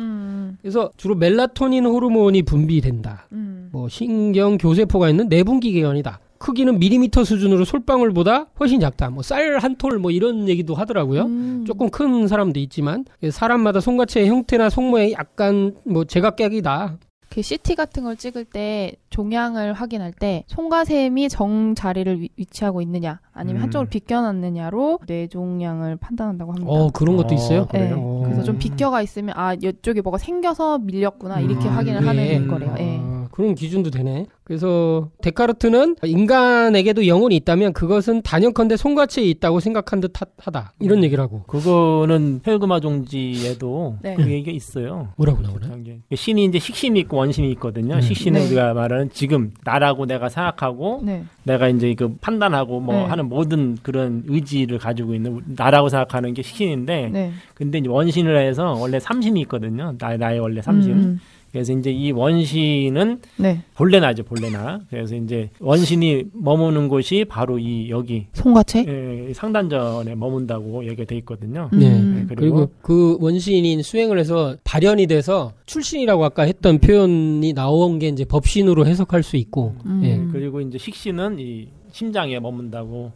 그래서 주로 멜라토닌 호르몬이 분비된다. 뭐 신경 교세포가 있는 내분기계관이다. 크기는 밀리미터 수준으로 솔방울보다 훨씬 작다. 뭐 쌀 한 톨 뭐 이런 얘기도 하더라고요. 조금 큰 사람도 있지만 사람마다 송과체의 형태나 속모양이 약간 뭐 제각각이다. 그 CT 같은 걸 찍을 때 종양을 확인할 때 송과샘이 정 자리를 위치하고 있느냐 아니면 한쪽을 비껴놨느냐로 뇌종양을 판단한다고 합니다. 그런 것도 있어요? 네. 그래서 좀 비껴가 있으면 이쪽에 뭐가 생겨서 밀렸구나 이렇게 확인을 하는 거래요. 네. 그런 기준도 되네. 그래서 데카르트는 인간에게도 영혼이 있다면 그것은 단연컨대 손과체에 있다고 생각한 듯하다. 이런 얘기를 하고. 그거는 혈금화종지에도 네. 그 얘기가 있어요. 뭐라고 나오나? 신이 이제 식신이 있고 원신이 있거든요. 식신은 네. 우리가 말하는 지금 나라고 내가 생각하고 네. 내가 이제 그 판단하고 뭐 네. 하는 모든 그런 의지를 가지고 있는 나라고 생각하는 게 식신인데 네. 근데 이제 원신을 해서 원래 삼신이 있거든요. 나의 원래 삼신. 그래서 이제 이 원신은 네. 본래나죠, 본래나. 그래서 이제 원신이 머무는 곳이 바로 이 여기 손과체? 상단전에 머문다고 얘기가 돼 있거든요. 네. 그리고 그 원신인 수행을 해서 발현이 돼서 출신이라고 아까 했던 표현이 나온 게 이제 법신으로 해석할 수 있고. 예. 그리고 이제 식신은 이 심장에 머문다고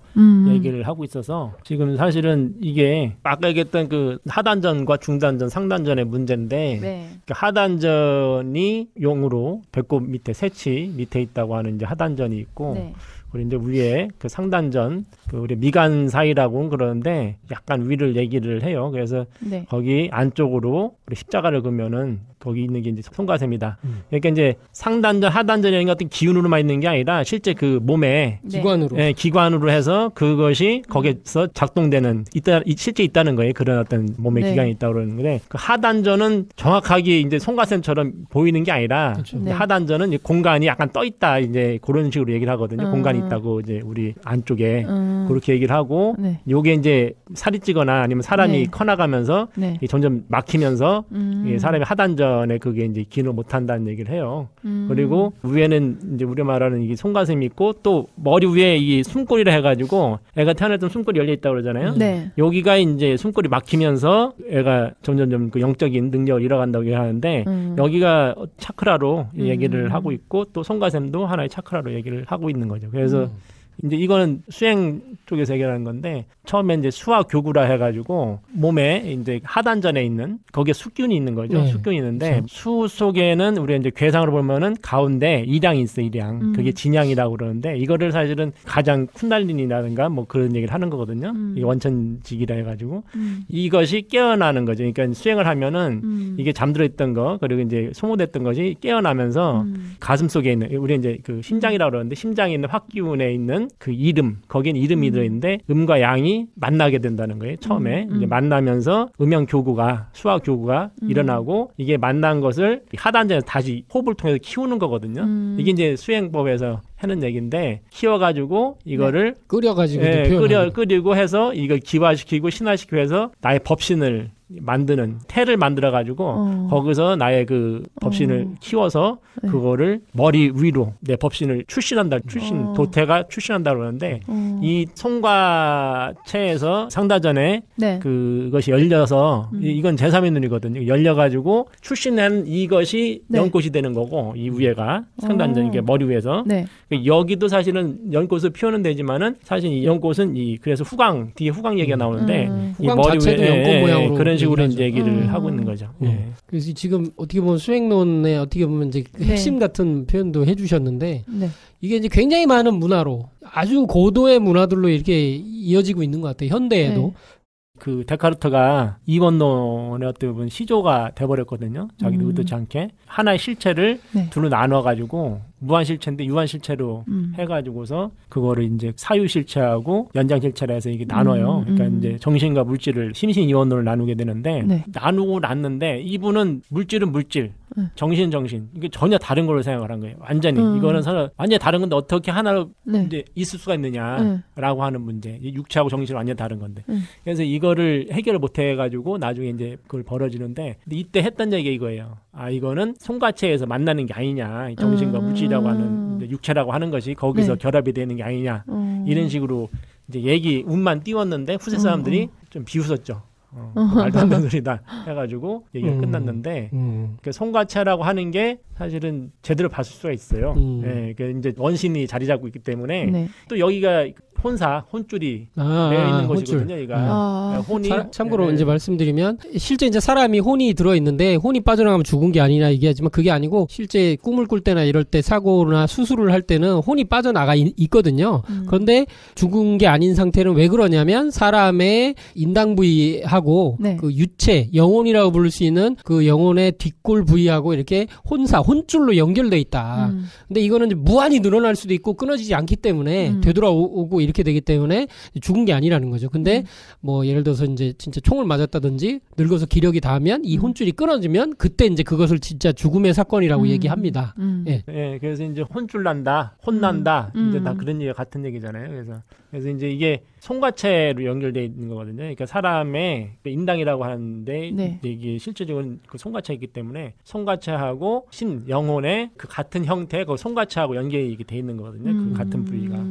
얘기를 하고 있어서 지금 사실은 이게 아까 얘기했던 그 하단전과 중단전, 상단전의 문제인데 네. 그 하단전이 용으로 배꼽 밑에 새치 밑에 있다고 하는 이제 하단전이 있고 네. 그리고 이제 위에 그 상단전 그 우리 미간 사이라고 그러는데 약간 위를 얘기를 해요. 그래서 네. 거기 안쪽으로 우리 십자가를 그으면은 거기 있는 게 이제 손가셈이다. 그러니까 이제 상단전, 하단전이라는 어떤 기운으로만 있는 게 아니라 실제 그 몸에 네. 기관으로. 예, 기관으로 해서 그것이 거기서 작동되는 실제 있다는 거예요. 그런 어떤 몸의 네. 기관이 있다고 그러는 건데 그 하단전은 정확하게 이제 손가셈처럼 보이는 게 아니라 그렇죠. 네. 하단전은 공간이 약간 떠 있다 이제 그런 식으로 얘기를 하거든요. 공간이 있다고 이제 우리 안쪽에 그렇게 얘기를 하고 네. 요게 이제 살이 찌거나 아니면 사람이 네. 커나가면서 네. 점점 막히면서 사람이 하단전에 그게 이제 기능을 못한다는 얘기를 해요. 그리고 위에는 이제 우리가 말하는 이게 손가슴이 있고 또 머리 위에 이 숨골이라 해가지고 애가 태어날 때 숨골이 열려 있다고 그러잖아요. 네. 여기가 이제 숨골이 막히면서 애가 점점점 그 영적인 능력을 잃어간다고 얘기하는데 여기가 차크라로 얘기를 하고 있고 또 손가슴도 하나의 차크라로 얘기를 하고 있는 거죠. 그래서 이제 이거는 수행 쪽에서 해결하는 건데 처음에 이제 수화 교구라 해가지고 몸에 이제 하단전에 있는 거기에 수균이 있는 거죠. 네. 수균이 있는데 수 속에는 우리가 이제 괴상으로 보면은 가운데 일양이 있어 일양. 그게 진양이라고 그러는데 이거를 사실은 가장 쿤달린이라든가 뭐 그런 얘기를 하는 거거든요. 이게 원천직이라 해가지고 이것이 깨어나는 거죠. 그러니까 수행을 하면은 이게 잠들어 있던 거 그리고 이제 소모됐던 것이 깨어나면서 가슴 속에 있는 우리 이제 그 심장이라고 그러는데 심장에 있는 확기운에 있는 그 이름 거기엔 이름이 들어있는데 음과 양이 만나게 된다는 거예요. 처음에 이제 만나면서 음양 교구가 수화 교구가 일어나고 이게 만난 것을 하단전에서 다시 호흡을 통해서 키우는 거거든요. 이게 이제 수행법에서 하는 얘기인데 키워가지고 이거를 끓여가지고 끓이고 해서 이걸 기화시키고 신화시키고 해서 나의 법신을 만드는 태를 만들어 가지고 거기서 나의 그 법신을 키워서 그거를 머리 위로 내 법신을 출신한다. 도태가 출신한다 그러는데 이 손과체에서 상다전에 네. 그것이 열려서 이건 제3의 눈이거든요. 열려 가지고 출신한 이것이 네. 연꽃이 되는 거고 이 위에가 상단전 이게 머리 위에서 네. 여기도 사실은 연꽃을 피우는 데지만은 사실 이 연꽃은 그래서 뒤에 후광 얘기가 나오는데 이 후광 머리 자체도 위에 연꽃 모양으로 그런 식으로 얘기를 이제 얘기를 하고 있는 거죠. 예. 그래서 지금 어떻게 보면 수행론에 어떻게 보면 이제 핵심 같은 표현도 해주셨는데 네. 이게 이제 굉장히 많은 문화로 아주 고도의 문화들로 이렇게 이어지고 있는 것 같아요. 현대에도. 네. 그 데카르트가 이원론의 어떻게 보면 시조가 돼버렸거든요. 자기도 의도치 않게 하나의 실체를 네. 둘로 나눠가지고 무한실체인데 유한실체로 해가지고서 그거를 이제 사유실체하고 연장실체라 해서 이게 나눠요. 그러니까 이제 정신과 물질을 심신이원론을 나누게 되는데 네. 나누고 났는데 이분은 물질은 물질, 정신은 정신. 이게 전혀 다른 걸로 생각을 한 거예요. 완전히 이거는 서로 완전히 다른 건데 어떻게 하나로 네. 이제 있을 수가 있느냐라고 하는 문제. 육체하고 정신은 완전히 다른 건데. 그래서 이거를 해결을 못 해가지고 나중에 이제 그걸 벌어지는데 근데 이때 했던 얘기가 이거예요. 이거는 손과체에서 만나는 게 아니냐. 정신과 물질이라고 하는 육체라고 하는 것이 거기서 네. 결합이 되는 게 아니냐. 이런 식으로 이제 운만 띄웠는데 후세 사람들이 좀 비웃었죠. 말도 안 되는 소리다 해가지고 얘기가 끝났는데 그 손과체라고 하는 게 사실은 제대로 봤을 수가 있어요. 예, 그 이제 원신이 자리 잡고 있기 때문에 네. 또 여기가 혼줄이 되어 있는 것이거든요. 이가 혼이 참고로 이제 말씀드리면 실제 이제 사람이 혼이 들어 있는데 혼이 빠져나가면 죽은 게 아니라 얘기하지만 그게 아니고 실제 꿈을 꿀 때나 이럴 때 사고나 수술을 할 때는 혼이 빠져나가 있거든요. 그런데 죽은 게 아닌 상태는 왜 그러냐면 사람의 인당 부위하고 네. 그 유체, 영혼이라고 부를 수 있는 그 영혼의 뒷골 부위하고 이렇게 혼줄로 연결돼 있다. 근데 이거는 이제 무한히 늘어날 수도 있고 끊어지지 않기 때문에 되돌아오고 이렇게 되기 때문에 죽은 게 아니라는 거죠. 근데 뭐 예를 들어서 이제 진짜 총을 맞았다든지 늙어서 기력이 닿으면 이 혼줄이 끊어지면 그때 이제 그것을 진짜 죽음의 사건이라고 얘기합니다. 예. 예, 그래서 이제 혼줄 난다, 혼난다, 이제 다 그런 얘기 같은 얘기잖아요. 그래서 이제 이게 송가체로 연결되어 있는 거거든요. 그러니까 사람의 인당이라고 하는데 네. 이게 실제적으로 그 송가체이기 때문에 송가체하고 영혼의 그 같은 형태, 그 송가체하고 연결이 돼 있는 거거든요. 그 같은 부위가.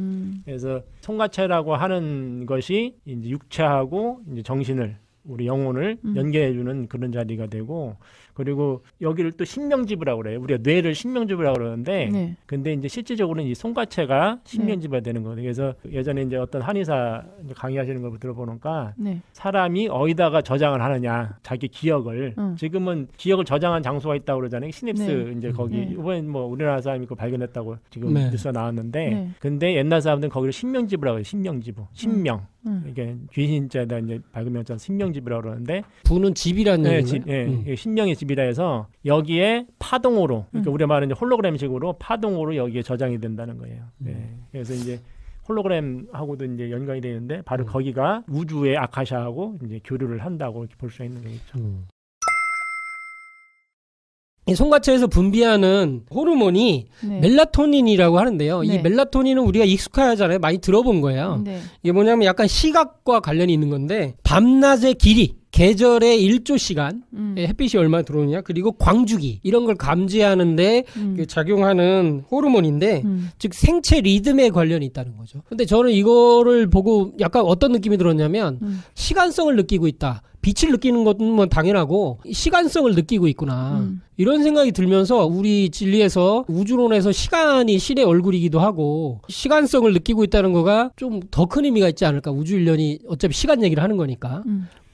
그래서 송가체라고 하는 것이 이제 육체하고 이제 정신을 우리 영혼을 연결해주는 그런 자리가 되고, 그리고 여기를 또 신명지부라고 그래요. 우리가 뇌를 신명지부라고 그러는데, 네. 근데 이제 실질적으로는 이 송가체가 신명지부가 되는 거예요. 그래서 예전에 이제 어떤 한의사 강의하시는 걸 들어보니까 네. 사람이 어디다가 저장을 하느냐, 자기 기억을. 지금은 기억을 저장한 장소가 있다고 그러잖아요. 시냅스 네. 이제 거기 네. 이번에 뭐 우리나라 사람이 그거 발견했다고 지금 네. 뉴스가 나왔는데, 네. 근데 옛날 사람들은 거기를 신명지부라고 해요. 신명지부, 신명. 이게 귀신자에다 이제 밝은 명자 신명집이라고 그러는데, 부는 집이라는 얘기인가요? 예, 신명의 집이라 해서 여기에 파동으로, 그러니까 우리가 말하는 이제 홀로그램식으로 파동으로 여기에 저장이 된다는 거예요. 예. 그래서 이제 홀로그램하고도 이제 연관이 되는데 바로 거기가 우주의 아카샤하고 이제 교류를 한다고 이렇게 볼 수 있는 거겠죠. 이 송가체에서 분비하는 호르몬이 네. 멜라토닌이라고 하는데요. 네. 이 멜라토닌은 우리가 익숙하잖아요. 많이 들어본 거예요. 네. 이게 뭐냐면 약간 시각과 관련이 있는 건데, 밤낮의 길이, 계절의 일조 시간, 햇빛이 얼마나 들어오느냐, 그리고 광주기, 이런 걸 감지하는데 그 작용하는 호르몬인데, 즉 생체 리듬에 관련이 있다는 거죠. 근데 저는 이거를 보고 약간 어떤 느낌이 들었냐면 시간성을 느끼고 있다. 빛을 느끼는 것은 뭐 당연하고 시간성을 느끼고 있구나. 이런 생각이 들면서 우리 진리에서 우주론에서 시간이 신의 얼굴이기도 하고 시간성을 느끼고 있다는 거가 좀 더 큰 의미가 있지 않을까. 우주인론이 어차피 시간 얘기를 하는 거니까.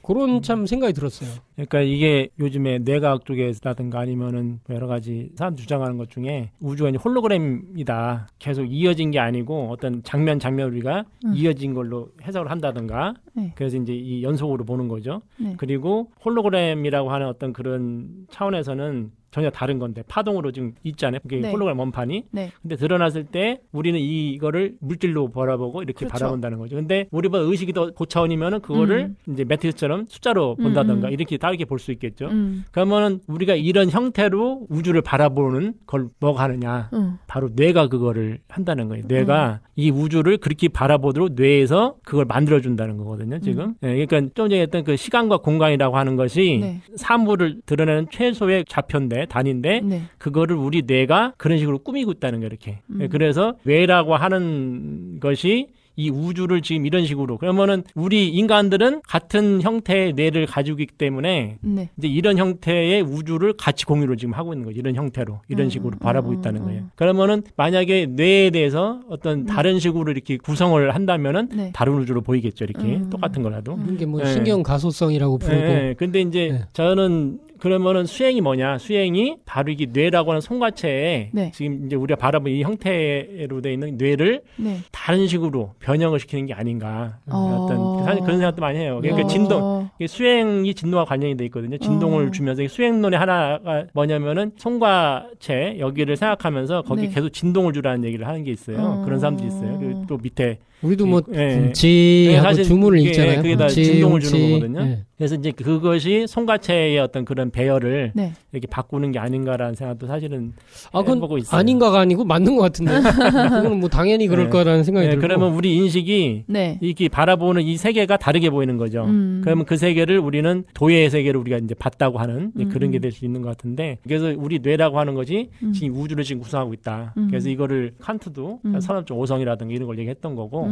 그런 참 생각이 들었어요. 그러니까 이게 요즘에 뇌과학 쪽에라든가 아니면은 여러 가지 사람 주장하는 것 중에 우주가 이제 홀로그램이다. 계속 이어진 게 아니고 어떤 장면 우리가 이어진 걸로 해석을 한다든가. 네. 그래서 이제 이 연속으로 보는 거죠. 네. 그리고 홀로그램이라고 하는 어떤 그런 차원에서는 전혀 다른 건데 파동으로 지금 있잖아요. 그게 네. 홀로그램 원판이. 네. 근데 드러났을 때 우리는 이거를 물질로 바라보고 이렇게 그렇죠. 바라본다는 거죠. 근데 우리보다 의식이 더 고차원이면은 그거를 이제 매트릭스처럼 숫자로 본다던가 이렇게 다르게 볼 수 있겠죠. 그러면은 우리가 이런 형태로 우주를 바라보는 걸 뭐가 하느냐. 바로 뇌가 그거를 한다는 거예요. 뇌가 이 우주를 그렇게 바라보도록 뇌에서 그걸 만들어준다는 거거든요. 지금. 네, 그러니까 좀 전에 했던 그 시간과 공간이라고 하는 것이 네. 사물을 드러내는 최소의 좌표인데 단인데 네. 그거를 우리 뇌가 그런 식으로 꾸미고 있다는 거예요. 이렇게. 그래서 뇌라고 하는 것이 이 우주를 지금 이런 식으로, 그러면은 우리 인간들은 같은 형태의 뇌를 가지고 있기 때문에 네. 이제 이런 형태의 우주를 같이 공유를 지금 하고 있는 거죠. 이런 형태로, 이런 식으로 바라보고 있다는 거예요. 그러면은 만약에 뇌에 대해서 어떤 다른 식으로 이렇게 구성을 한다면은 네. 다른 우주로 보이겠죠. 이렇게 똑같은 거라도. 이게 뭐 네. 신경 가소성이라고 부르고. 네. 근데 이제 네. 저는 그러면은 수행이 뭐냐? 수행이 바로 이게 뇌라고 하는 송가체에 네. 지금 이제 우리가 바라보는 이 형태로 되어 있는 뇌를 네. 다른 식으로 변형을 시키는 게 아닌가. 어떤 사실 그런 생각도 많이 해요. 그러니까 진동, 이게 수행이 진동과 관련이 돼 있거든요. 진동을 주면서 수행론의 하나가 뭐냐면은 송가체 여기를 생각하면서 거기 네. 계속 진동을 주라는 얘기를 하는 게 있어요. 그런 사람들이 있어요. 그리고 또 밑에 우리도 뭐 예. 지하고 사실 주문을 그게, 읽잖아요. 그게 다 지, 진동을 지. 주는 거거든요. 예. 그래서 이제 그것이 송가체의 어떤 그런 배열을 네. 이렇게 바꾸는 게 아닌가라는 생각도 사실은 그건 해보고 있어요. 아닌가가 아니고 맞는 것 같은데. 그건 뭐 당연히 그럴 네. 거라는 생각이 들고. 그러면 우리 인식이 네. 이렇게 바라보는 이 세계가 다르게 보이는 거죠. 그러면 그 세계를 우리는 도예의 세계를 우리가 이제 봤다고 하는 이제 그런 게 될 수 있는 것 같은데, 그래서 우리 뇌라고 하는 것이 지금 우주를 지금 구성하고 있다. 그래서 이거를 칸트도 선업적 오성이라든가 이런 걸 얘기했던 거고,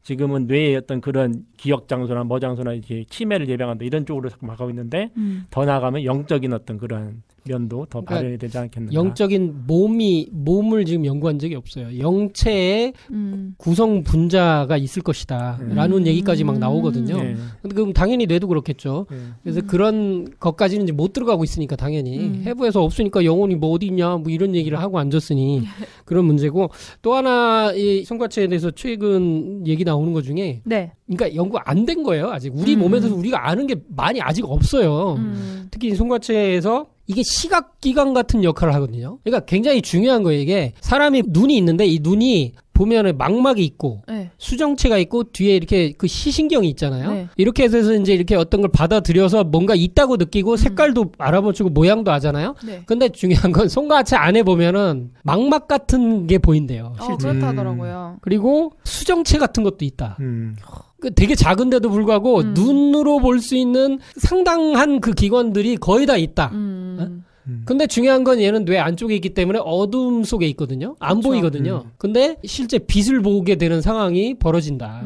지금은 뇌의 어떤 그런 기억 장소나 뭐 장소나 이렇게 치매를 예방한다 이런 쪽으로 자꾸 가고 있는데, 더 나아가면 영적인 어떤 그런 면도 더 그러니까 발현이 되지 않겠는가. 영적인 몸을 지금 연구한 적이 없어요. 영체의 구성 분자가 있을 것이다 라는 얘기까지 막 나오거든요. 근데 그럼 당연히 뇌도 그렇겠죠. 그래서 그런 것까지는 이제 못 들어가고 있으니까 당연히 해부에서 없으니까 영혼이 뭐 어디 있냐 뭐 이런 얘기를 하고 앉았으니 그런 문제고, 또 하나 이 성과체에 대해서 최근 얘기 나오는 것 중에 네. 그러니까 연구 안 된 거예요. 아직 우리 몸에서 우리가 아는 게 많이 아직 없어요. 특히 이 송과체에서 이게 시각기관 같은 역할을 하거든요. 그러니까 굉장히 중요한 거예요. 이게 사람이 눈이 있는데 이 눈이 보면은 망막이 있고 네. 수정체가 있고 뒤에 이렇게 그 시신경이 있잖아요. 네. 이렇게 해서 이제 이렇게 어떤 걸 받아들여서 뭔가 있다고 느끼고 색깔도 알아맞추고 모양도 하잖아요. 네. 근데 중요한 건 송과체 안에 보면은 망막 같은 게 보인대요. 실제. 그렇다더라고요. 그리고 수정체 같은 것도 있다. 되게 작은데도 불구하고 눈으로 볼 수 있는 상당한 그 기관들이 거의 다 있다. 근데 중요한 건 얘는 뇌 안쪽에 있기 때문에 어둠 속에 있거든요. 안 그쵸. 보이거든요. 근데 실제 빛을 보게 되는 상황이 벌어진다.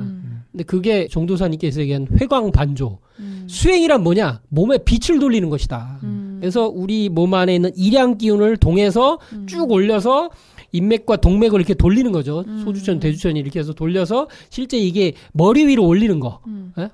근데 그게 정도사님께서 얘기한 회광반조. 수행이란 뭐냐? 몸에 빛을 돌리는 것이다. 그래서 우리 몸 안에 있는 일양 기운을 동해서 쭉 올려서 인맥과 동맥을 이렇게 돌리는 거죠. 소주천, 대주천이 이렇게 해서 돌려서 실제 이게 머리 위로 올리는 거.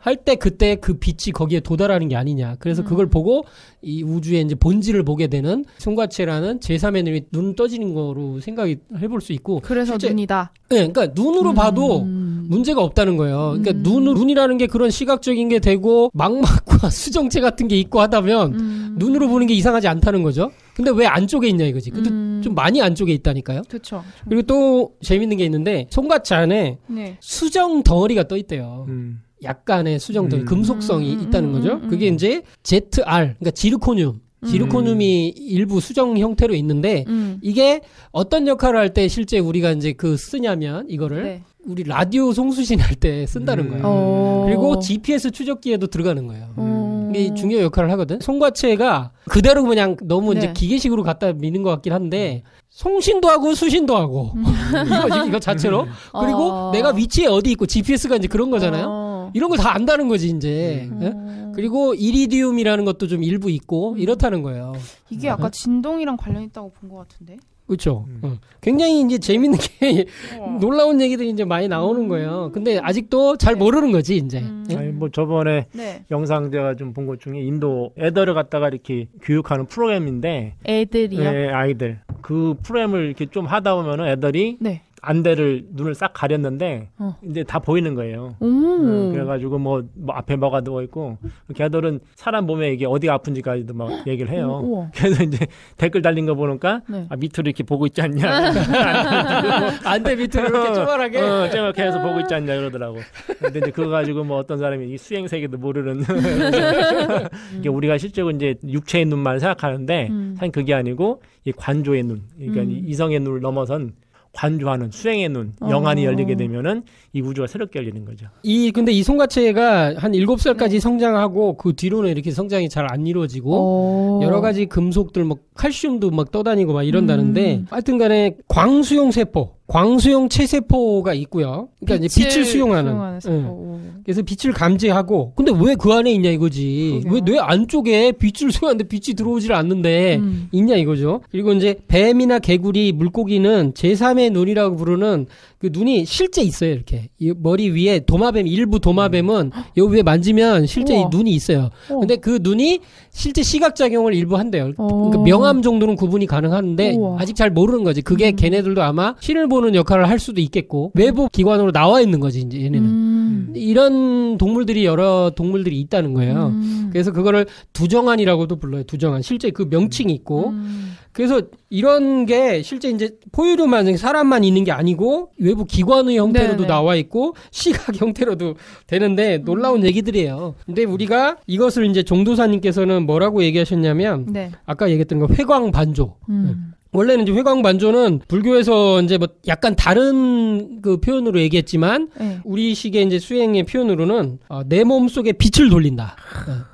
할 때 그때 그 빛이 거기에 도달하는 게 아니냐. 그래서 그걸 보고 이 우주의 이제 본질을 보게 되는 송과체라는 제3의 눈이 눈 떠지는 거로 생각이 해볼 수 있고. 그래서 실제, 눈이다. 네, 그러니까 눈으로 봐도 문제가 없다는 거예요. 그러니까 눈이라는 게 그런 시각적인 게 되고 망막과 수정체 같은 게 있고 하다면 눈으로 보는 게 이상하지 않다는 거죠. 근데 왜 안쪽에 있냐 이거지. 근데 좀 많이 안쪽에 있다니까요. 그렇죠. 그리고 또 재밌는 게 있는데 송과체 안에 네. 수정 덩어리가 떠 있대요. 약간의 수정 덩어리, 금속성이 있다는 거죠. 그게 이제 ZR, 그러니까 지르코늄. 지르코늄이 일부 수정 형태로 있는데 이게 어떤 역할을 할 때 실제 우리가 이제 그 쓰냐면 이거를 네. 우리 라디오 송수신 할 때 쓴다는 거예요. 그리고 GPS 추적기에도 들어가는 거예요. 이게 중요 역할을 하거든. 송과체가 그대로 그냥 너무 네. 이제 기계식으로 갖다 미는 것 같긴 한데 송신도 하고 수신도 하고 이거 자체로 그리고 내가 위치에 어디 있고 GPS가 이제 그런 거잖아요. 이런 걸 다 안다는 거지 이제. 예? 그리고 이리디움이라는 것도 좀 일부 있고 이렇다는 거예요. 이게 아까 진동이랑 관련 있다고 본 것 같은데. 그렇죠. 굉장히 이제 재밌는 게 놀라운 얘기들이 이제 많이 나오는 거예요. 근데 아직도 잘 모르는 거지 이제. 아니 뭐 저번에 네. 영상 제가 좀 본 것 중에 인도 애들을 갖다가 이렇게 교육하는 프로그램인데 애들이요? 네, 아이들 그 프로그램을 이렇게 좀 하다 보면은 애들이 네. 안대를 눈을 싹 가렸는데 이제 다 보이는 거예요. 그래가지고 뭐 앞에 뭐가 누워 있고 걔들은 사람 몸에 이게 어디가 아픈지까지도 막 얘기를 해요. 그래서 이제 댓글 달린 거 보니까 네. 밑으로 이렇게 보고 있지 않냐. 안대 밑으로 이렇게 쪼만하게. 쪼만하게 해서 보고 있지 않냐 그러더라고. 근데 이제 그거 가지고 뭐 어떤 사람이 이 수행 세계도 모르는 이게 우리가 실제로 이제 육체의 눈만 생각하는데 사실 그게 아니고 이 관조의 눈, 그러니까 이성의 눈을 넘어선 관조하는 수행의 눈, 영안이 열리게 되면은 이 우주가 새롭게 열리는 거죠. 근데 이 송과체가 한 7살까지 성장하고 그 뒤로는 이렇게 성장이 잘 안 이루어지고 여러 가지 금속들 뭐 칼슘도 막 떠다니고 막 이런다는데 하여튼 간에 광수용 세포, 광수용 체세포가 있고요. 그러니까 이제 빛을 수용하는 세포. 그래서 빛을 감지하고 근데 왜 그 안에 있냐 이거지. 왜 뇌 안쪽에 빛을 수용하는데 빛이 들어오질 않는데 있냐 이거죠. 그리고 이제 뱀이나 개구리, 물고기는 제3의 눈이라고 부르는 그 눈이 실제 있어요. 이렇게 이 머리 위에 도마뱀, 일부 도마뱀은 여기 위에 만지면 실제 이 눈이 있어요. 근데 그 눈이 실제 시각작용을 일부 한대요. 그러니까 명암 정도는 구분이 가능한데 아직 잘 모르는 거지. 그게 걔네들도 아마 신을 보는 역할을 할 수도 있겠고 외부 기관으로 나와 있는 거지 이제 얘네는. 이런 동물들이 여러 동물들이 있다는 거예요. 그래서 그거를 두정안이라고도 불러요. 두정안. 실제 그 명칭이 있고. 그래서 이런 게 실제 이제 포유류만 사람만 있는 게 아니고 외부 기관의 형태로도 네네. 나와 있고 시각 형태로도 되는데 놀라운 얘기들이에요. 근데 우리가 이것을 이제 종도사님께서는 뭐라고 얘기하셨냐면 네. 아까 얘기했던 거 회광반조. 원래는 이제 회광반조는 불교에서 이제 뭐 약간 다른 그 표현으로 얘기했지만 네. 우리식의 이제 수행의 표현으로는 내 몸 속에 빛을 돌린다.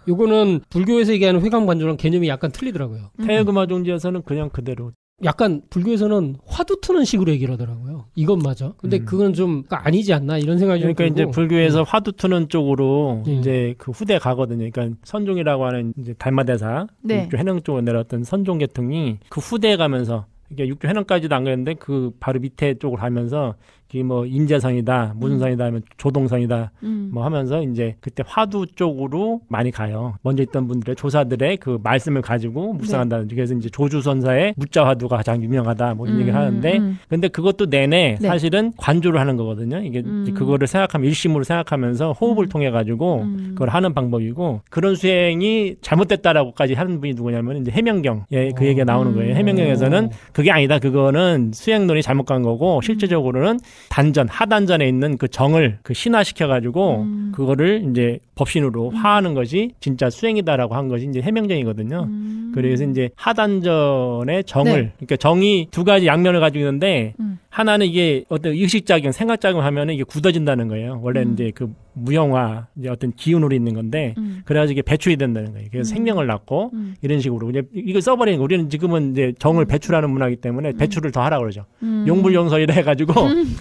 요거는 불교에서 얘기하는 회광반조랑 개념이 약간 틀리더라고요. 태흑음화종지에서는 그냥 그대로 약간 불교에서는 화두 트는 식으로 얘기를 하더라고요. 이것마저. 근데 그건 좀 아니지 않나 이런 생각이 좀 그러니까 들고. 이제 불교에서 화두 트는 쪽으로 이제 그 후대 가거든요. 그러니까 선종이라고 하는 이제 달마대사 네. 육조 해능 쪽으로 내려왔던 선종 계통이 그 후대에 가면서 그러니까 육조 해능까지도 안 갔는데 그 바로 밑에 쪽으로 가면서 그게 뭐 임재선이다 무슨 선이다 하면 조동선이다 뭐 하면서 이제 그때 화두 쪽으로 많이 가요. 먼저 있던 분들의 조사들의 그 말씀을 가지고 묵상한다든지. 그래서 이제 조주선사의 무자 화두가 가장 유명하다 뭐 이런 얘기를 하는데 근데 그것도 내내 사실은 관조를 하는 거거든요. 이게 그거를 생각하면 일심으로 생각하면서 호흡을 통해 가지고 그걸 하는 방법이고 그런 수행이 잘못됐다라고까지 하는 분이 누구냐면 이제 해명경 그 얘기가 나오는 거예요. 해명경에서는 그게 아니다. 그거는 수행론이 잘못 간 거고 실제적으로는 단전, 하단전에 있는 그 정을 그 신화시켜가지고 그거를 이제 법신으로 화하는 것이 진짜 수행이다라고 한 것이 이제 해명정이거든요. 그래서 이제 하단전의 정을, 그러니까 정이 두 가지 양면을 가지고 있는데 하나는 이게 어떤 의식작용, 생각작용 하면은 이게 굳어진다는 거예요. 원래는 이제 그 무형화, 이제 어떤 기운으로 있는 건데 그래가지고 이게 배출이 된다는 거예요. 그래서 생명을 낳고 이런 식으로 이제 이걸 써버리는 거. 우리는 지금은 이제 정을 배출하는 문화이기 때문에 배출을 더 하라고 그러죠. 용불용설이라 해가지고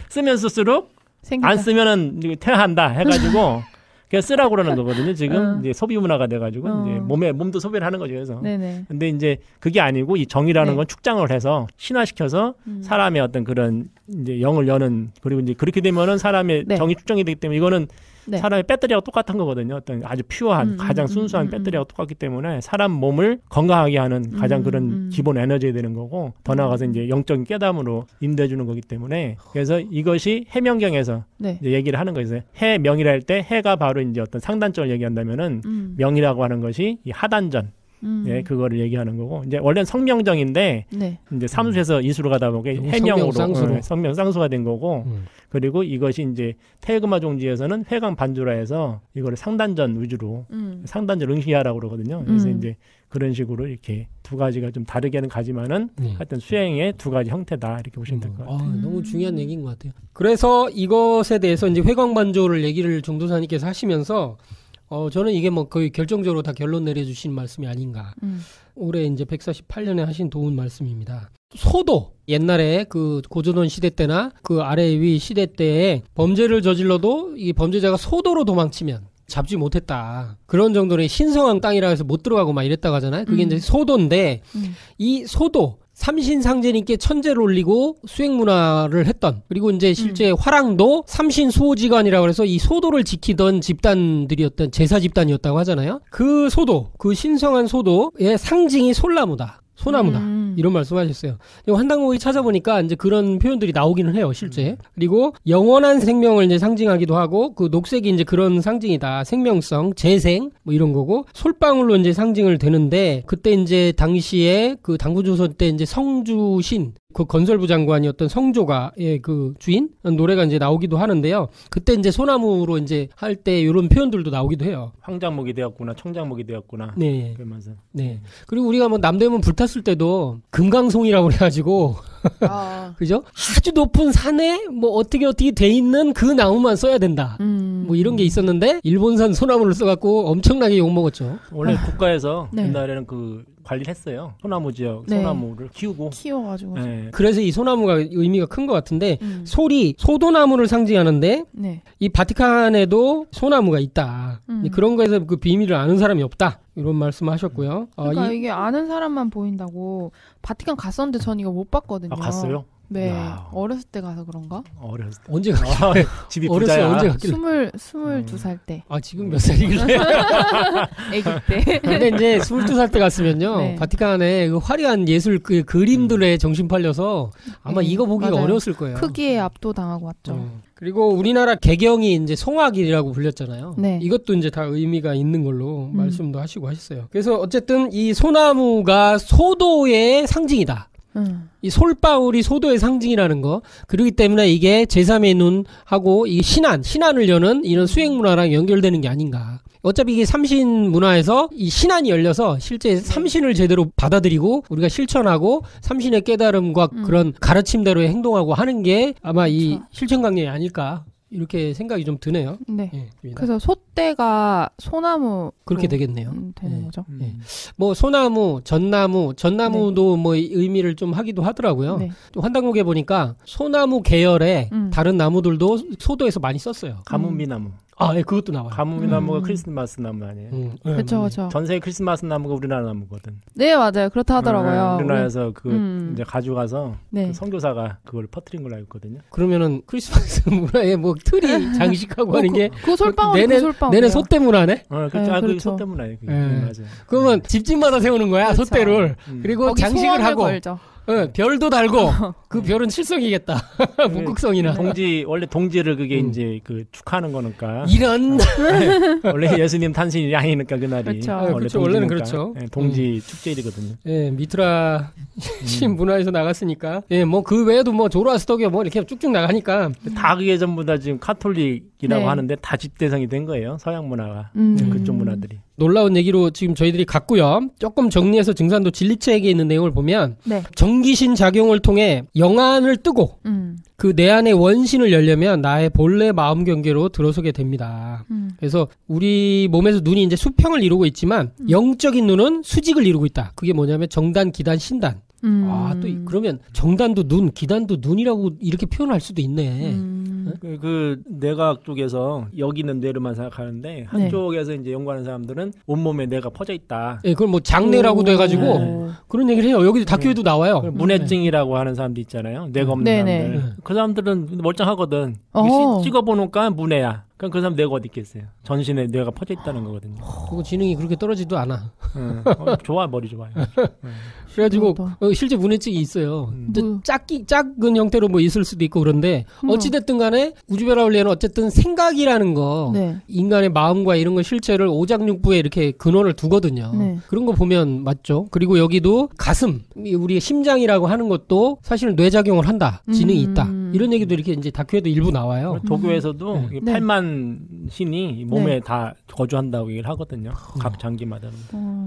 쓰면 쓸수록 생기다. 안 쓰면은 퇴화한다 해가지고 그냥 쓰라고 그러는 거거든요. 지금 이제 소비 문화가 돼가지고 이제 몸도 소비를 하는 거죠. 그래서. 네네. 근데 이제 그게 아니고 이 정이라는 건 축장을 해서 신화시켜서 사람의 어떤 그런 이제 영을 여는 그리고 이제 그렇게 되면은 사람의 정이 축정이 되기 때문에 이거는 사람의 배터리하고 똑같은 거거든요. 어떤 아주 퓨어한 가장 순수한 배터리하고 똑같기 때문에 사람 몸을 건강하게 하는 가장 그런 기본 에너지가 되는 거고 더 나아가서 이제 영적인 깨달음으로 인도해 주는 거기 때문에 그래서 이것이 해명경에서 이제 얘기를 하는 거예요. 해명이라 할 때 해가 바로 이제 어떤 상단점을 얘기한다면은 명이라고 하는 것이 이 하단전 그거를 얘기하는 거고 이제 원래는 성명정인데 이제 사무소에서 이수로 가다 보니까 해명으로 성명 쌍수가 된 거고 그리고 이것이 이제 태극마 종지에서는 회강 반주라 해서 이거를 상단전 위주로 상단전 응시하라고 그러거든요. 그래서 이제 그런 식으로 이렇게 두 가지가 좀 다르게는 가지만은 하여튼 수행의 두 가지 형태다 이렇게 보시면 될 것 같아요. 너무 중요한 얘기인 것 같아요. 그래서 이것에 대해서 이제 회광 반조를 얘기를 종도사님께서 하시면서 저는 이게 뭐 거의 결정적으로 다 결론 내려주신 말씀이 아닌가. 올해 이제 148년에 하신 도운 말씀입니다. 소도 옛날에 그 고조선 시대 때나 그 아래 위 시대 때에 범죄를 저질러도 이 범죄자가 소도로 도망치면 잡지 못했다. 그런 정도의 신성한 땅이라 해서 못 들어가고 막 이랬다고 하잖아요. 그게 이제 소도인데 이 소도 삼신상제님께 천제를 올리고 수행문화를 했던 그리고 이제 실제 화랑도 삼신수호지관이라고 해서 이 소도를 지키던 집단들이었던 제사 집단이었다고 하잖아요. 그 소도, 그 신성한 소도의 상징이 솔나무다. 소나무다. 이런 말씀하셨어요. 한당목이 찾아보니까 이제 그런 표현들이 나오기는 해요, 실제. 그리고 영원한 생명을 이제 상징하기도 하고, 그 녹색이 이제 그런 상징이다. 생명성, 재생, 뭐 이런 거고, 솔방울로 이제 상징을 되는데, 그때 이제 당시에 그 당구조선 때 이제 성주신, 그 건설부 장관이었던 성조가의 그 주인 노래가 이제 나오기도 하는데요. 그때 이제 소나무로 이제 할 때 이런 표현들도 나오기도 해요. 황장목이 되었구나, 청장목이 되었구나. 네. 그러면서. 네. 그리고 우리가 뭐 남대문 불탔을 때도 금강송이라고 그래가지고 그죠? 아주 높은 산에 뭐 어떻게 돼 있는 그 나무만 써야 된다. 뭐 이런 게 있었는데 일본산 소나무를 써갖고 엄청나게 욕먹었죠. 원래 국가에서 옛날에는 그 관리를 했어요. 소나무 지역, 소나무를 키워가지고. 네. 그래서 이 소나무가 의미가 큰 것 같은데 솔이 소도나무를 상징하는데 이 바티칸에도 소나무가 있다. 그런 거에서 그 비밀을 아는 사람이 없다. 이런 말씀하셨고요. 그러니까 이게 아는 사람만 보인다고 바티칸 갔었는데 전 이거 못 봤거든요. 아, 갔어요? 네. 야. 어렸을 때 가서 그런가? 어렸을 때. 언제 갔길래? 집이 부자야. 언제 갔길래? 22살 때. 아, 지금 몇 살이길래? 애기 때. 근데 이제 22살 때 갔으면요. 바티칸에 그 화려한 예술 그 그림들에 정신 팔려서 아마 이거 보기가 맞아요. 어려웠을 거예요. 크기에 압도당하고 왔죠. 그리고 우리나라 개경이 이제 송악이라고 불렸잖아요. 네. 이것도 이제 다 의미가 있는 걸로 말씀도 하시고 하셨어요. 그래서 어쨌든 이 소나무가 소도의 상징이다. 이 솔방울이 소도의 상징이라는 거. 그렇기 때문에 이게 제3의 눈하고 이 신안을 여는 이런 수행 문화랑 연결되는 게 아닌가. 어차피 이게 삼신 문화에서 이 신안이 열려서 실제 삼신을 제대로 받아들이고 우리가 실천하고 삼신의 깨달음과 그런 가르침대로 행동하고 하는 게 아마 이 실천강령이 아닐까. 이렇게 생각이 좀 드네요. 네. 예, 그래서 소떼가 소나무 그렇게 되겠네요. 되는 거죠. 뭐 소나무, 전나무도 뭐 의미를 좀 하기도 하더라고요. 또 환단국에 보니까 소나무 계열의 다른 나무들도 소도에서 많이 썼어요. 가뭄비나무. 아, 예, 그것도 나와요. 가뭄비나무가 크리스마스 나무 아니에요? 그렇죠, 그렇죠. 전 세계 크리스마스 나무가 우리나라 나무거든. 네, 맞아요. 그렇다 하더라고요. 우리나라에서 그 이제 가져가서 그 선교사가 그걸 퍼뜨린 걸로 알고 있거든요. 그러면은 크리스마스 문화에 뭐 트리 장식하고 하는 게 그 솔방울, 내내 소떼 문화네? 그렇죠. 그게 소떼 문화예요. 맞아요. 그러면 집집마다 세우는 거야, 그렇죠. 소떼를. 그리고 장식을 하고. 걸죠. 별도 달고 그 별은 칠성이겠다. 북극성이나. 원래 동지를 그게 이제 그 축하하는 거니까. 이런. 원래 예수님 탄신일이 아니니까 그날이. 그렇죠. 그렇죠. 원래는 그렇죠. 동지 축제일이거든요. 예, 미트라 신 문화에서 나갔으니까. 예, 뭐 그 외에도 뭐 조로아스터교 뭐 이렇게 쭉쭉 나가니까. 다 그게 전부 다 지금 카톨릭이라고 하는데 다 집대성이 된 거예요. 서양 문화가. 그쪽 문화들이. 놀라운 얘기로 지금 저희들이 갔고요. 조금 정리해서 증산도 진리체에 있는 내용을 보면 정기신 작용을 통해 영안을 뜨고 그 내 안의 원신을 열려면 나의 본래 마음 경계로 들어서게 됩니다. 그래서 우리 몸에서 눈이 이제 수평을 이루고 있지만 영적인 눈은 수직을 이루고 있다. 그게 뭐냐면 정단, 기단, 신단. 아, 또 그러면 정단도 눈, 기단도 눈이라고 이렇게 표현할 수도 있네. 그 뇌과학 쪽에서 여기 있는 뇌로만 생각하는데 한쪽에서 이제 연구하는 사람들은 온몸에 뇌가 퍼져 있다. 예, 그걸 뭐 장뇌라고도 해가지고 그런 얘기를 해요. 여기도 다큐에도 나와요. 문해증이라고 하는 사람들 있잖아요. 뇌가 없는 사람들. 그 사람들은 멀쩡하거든. 찍어보니까 문해야. 그럼 그 사람 뇌가 어디 있겠어요? 전신에 뇌가 퍼져 있다는 거거든요. 그거 지능이 그렇게 떨어지도 않아. 좋아, 머리 좋아요. 그래가지고 실제 문해증이 있어요. 작은 형태로 뭐 있을 수도 있고 그런데 어찌됐든 간에 우주별하울리에는 어쨌든 생각이라는 거 인간의 마음과 이런 거 실체를 오장육부에 이렇게 근원을 두거든요. 그런 거 보면 맞죠. 그리고 여기도 가슴, 우리 심장이라고 하는 것도 사실은 뇌작용을 한다. 지능이 있다. 이런 얘기도 이렇게 이제 다큐에도 일부 나와요. 도교에서도 8만 신이 몸에 다 거주한다고 얘기를 하거든요. 각 장기마다.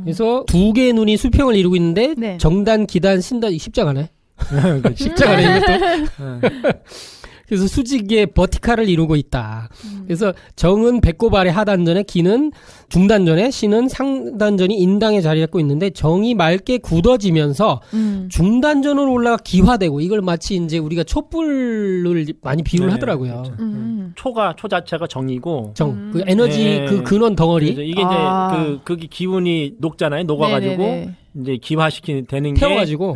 그래서 두 개의 눈이 수평을 이루고 있는데 정단, 기단, 신단, 십자가네. 십자가네 이것도. 그래서 수직의 버티칼을 이루고 있다. 그래서 정은 배꼽 아래 하단전에, 기는 중단전에, 신은 상단전이 인당에 자리 잡고 있는데 정이 맑게 굳어지면서 중단전으로 올라가 기화되고 이걸 마치 이제 우리가 촛불을 많이 비유를 하더라고요. 그렇죠. 초 자체가 정이고 그 에너지 그 근원 덩어리. 그렇죠. 이게 이제 그게 기운이 녹잖아요. 녹아가지고 이제 기화시키는 태워가지고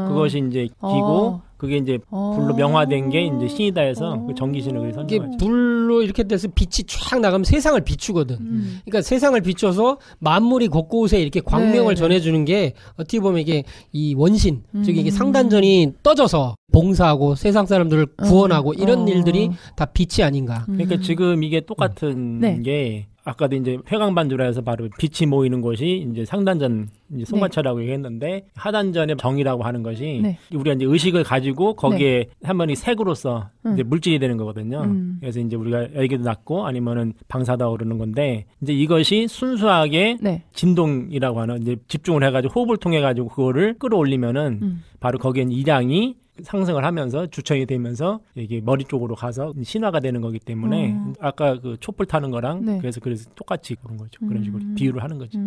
그것이 이제 기고. 그게 이제 불로 명화된 게 이제 신이다 해서 그 전기신을 선정하죠. 이게 불로 이렇게 돼서 빛이 쫙 나가면 세상을 비추거든. 그러니까 세상을 비춰서 만물이 곳곳에 이렇게 광명을 전해주는 게 어떻게 보면 이게 이 원신, 즉 이게 상단전이 떠져서 봉사하고 세상 사람들을 구원하고 이런 일들이 다 빛이 아닌가. 그러니까 지금 이게 똑같은 게 아까도 이제 회광반주라해서 바로 빛이 모이는 곳이 이제 상단전 이제 송마차라고 얘기했는데 하단전의 정이라고 하는 것이 우리가 이제 의식을 가지고 거기에 한 번이 색으로서 이제 물질이 되는 거거든요. 그래서 이제 우리가 애기도 낳고 아니면은 방사다 오르는 건데 이제 이것이 순수하게 진동이라고 하는 이제 집중을 해가지고 호흡을 통해 가지고 그거를 끌어올리면은 바로 거기엔 일양이 상승을 하면서 주청이 되면서 이게 머리 쪽으로 가서 신화가 되는 거기 때문에 아까 그 촛불 타는 거랑 그래서 똑같이 그런 거죠. 그런 식으로 비유를 하는 거죠.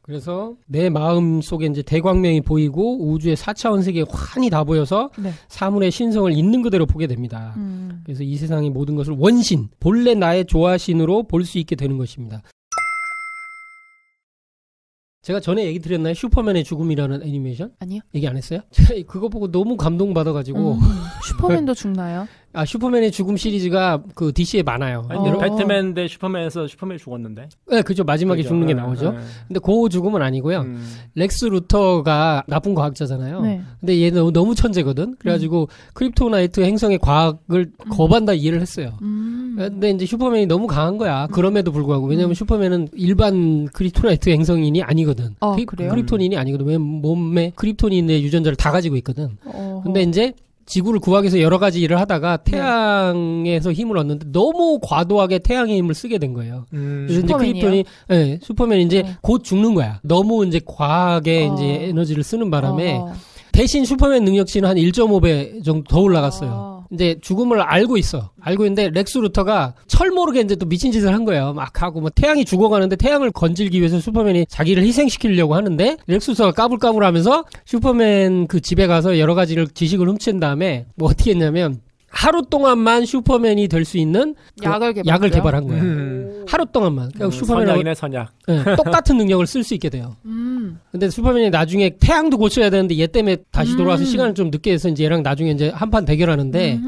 그래서 내 마음 속에 이제 대광명이 보이고 우주의 4차원 세계에 환히 다 보여서 사물의 신성을 있는 그대로 보게 됩니다. 그래서 이 세상의 모든 것을 원신, 본래 나의 조화신으로 볼 수 있게 되는 것입니다. 제가 전에 얘기 드렸나요? 슈퍼맨의 죽음이라는 애니메이션? 아니요. 얘기 안 했어요? 제가 그거 보고 너무 감동받아가지고. 슈퍼맨도 죽나요? 아, 슈퍼맨의 죽음 시리즈가 그 DC에 많아요. 아니, 배트맨 대 슈퍼맨에서 슈퍼맨이 죽었는데. 네, 그죠. 마지막에 죽는 게 나오죠. 근데 그 죽음은 아니고요. 렉스 루터가 나쁜 과학자잖아요. 근데 얘는 너무 천재거든. 그래가지고 크립토나이트 행성의 과학을 거반다 이해를 했어요. 근데 이제 슈퍼맨이 너무 강한 거야. 그럼에도 불구하고. 왜냐면 슈퍼맨은 일반 크립토나이트 행성인이 아니거든. 그래요? 크립톤인이 아니거든. 왜 몸에 크립톤인의 유전자를 다 가지고 있거든. 근데 이제 지구를 구하기 위해서 여러 가지 일을 하다가 태양에서 힘을 얻는데 너무 과도하게 태양의 힘을 쓰게 된 거예요. 그래서 이제 크립톤이, 슈퍼맨이 이제 곧 죽는 거야. 너무 이제 과하게 이제 에너지를 쓰는 바람에 대신 슈퍼맨 능력치는 한 1.5배 정도 더 올라갔어요. 이제 죽음을 알고 있어. 알고 있는데 렉스 루터가 철모르게 이제 또 미친 짓을 한 거예요. 막 하고 뭐 태양이 죽어가는데 태양을 건질기 위해서 슈퍼맨이 자기를 희생시키려고 하는데 렉스 루터가 까불까불하면서 슈퍼맨 그 집에 가서 여러 가지를 지식을 훔친 다음에 뭐 어떻게 했냐면 하루 동안만 슈퍼맨이 될 수 있는 약을 개발한 거예요. 하루 동안만. 그러니까 선약이네, 선약. 네, 똑같은 능력을 쓸 수 있게 돼요. 근데 슈퍼맨이 나중에 태양도 고쳐야 되는데 얘 때문에 다시 돌아와서 시간을 좀 늦게 해서 이제 얘랑 나중에 이제 한판 대결하는데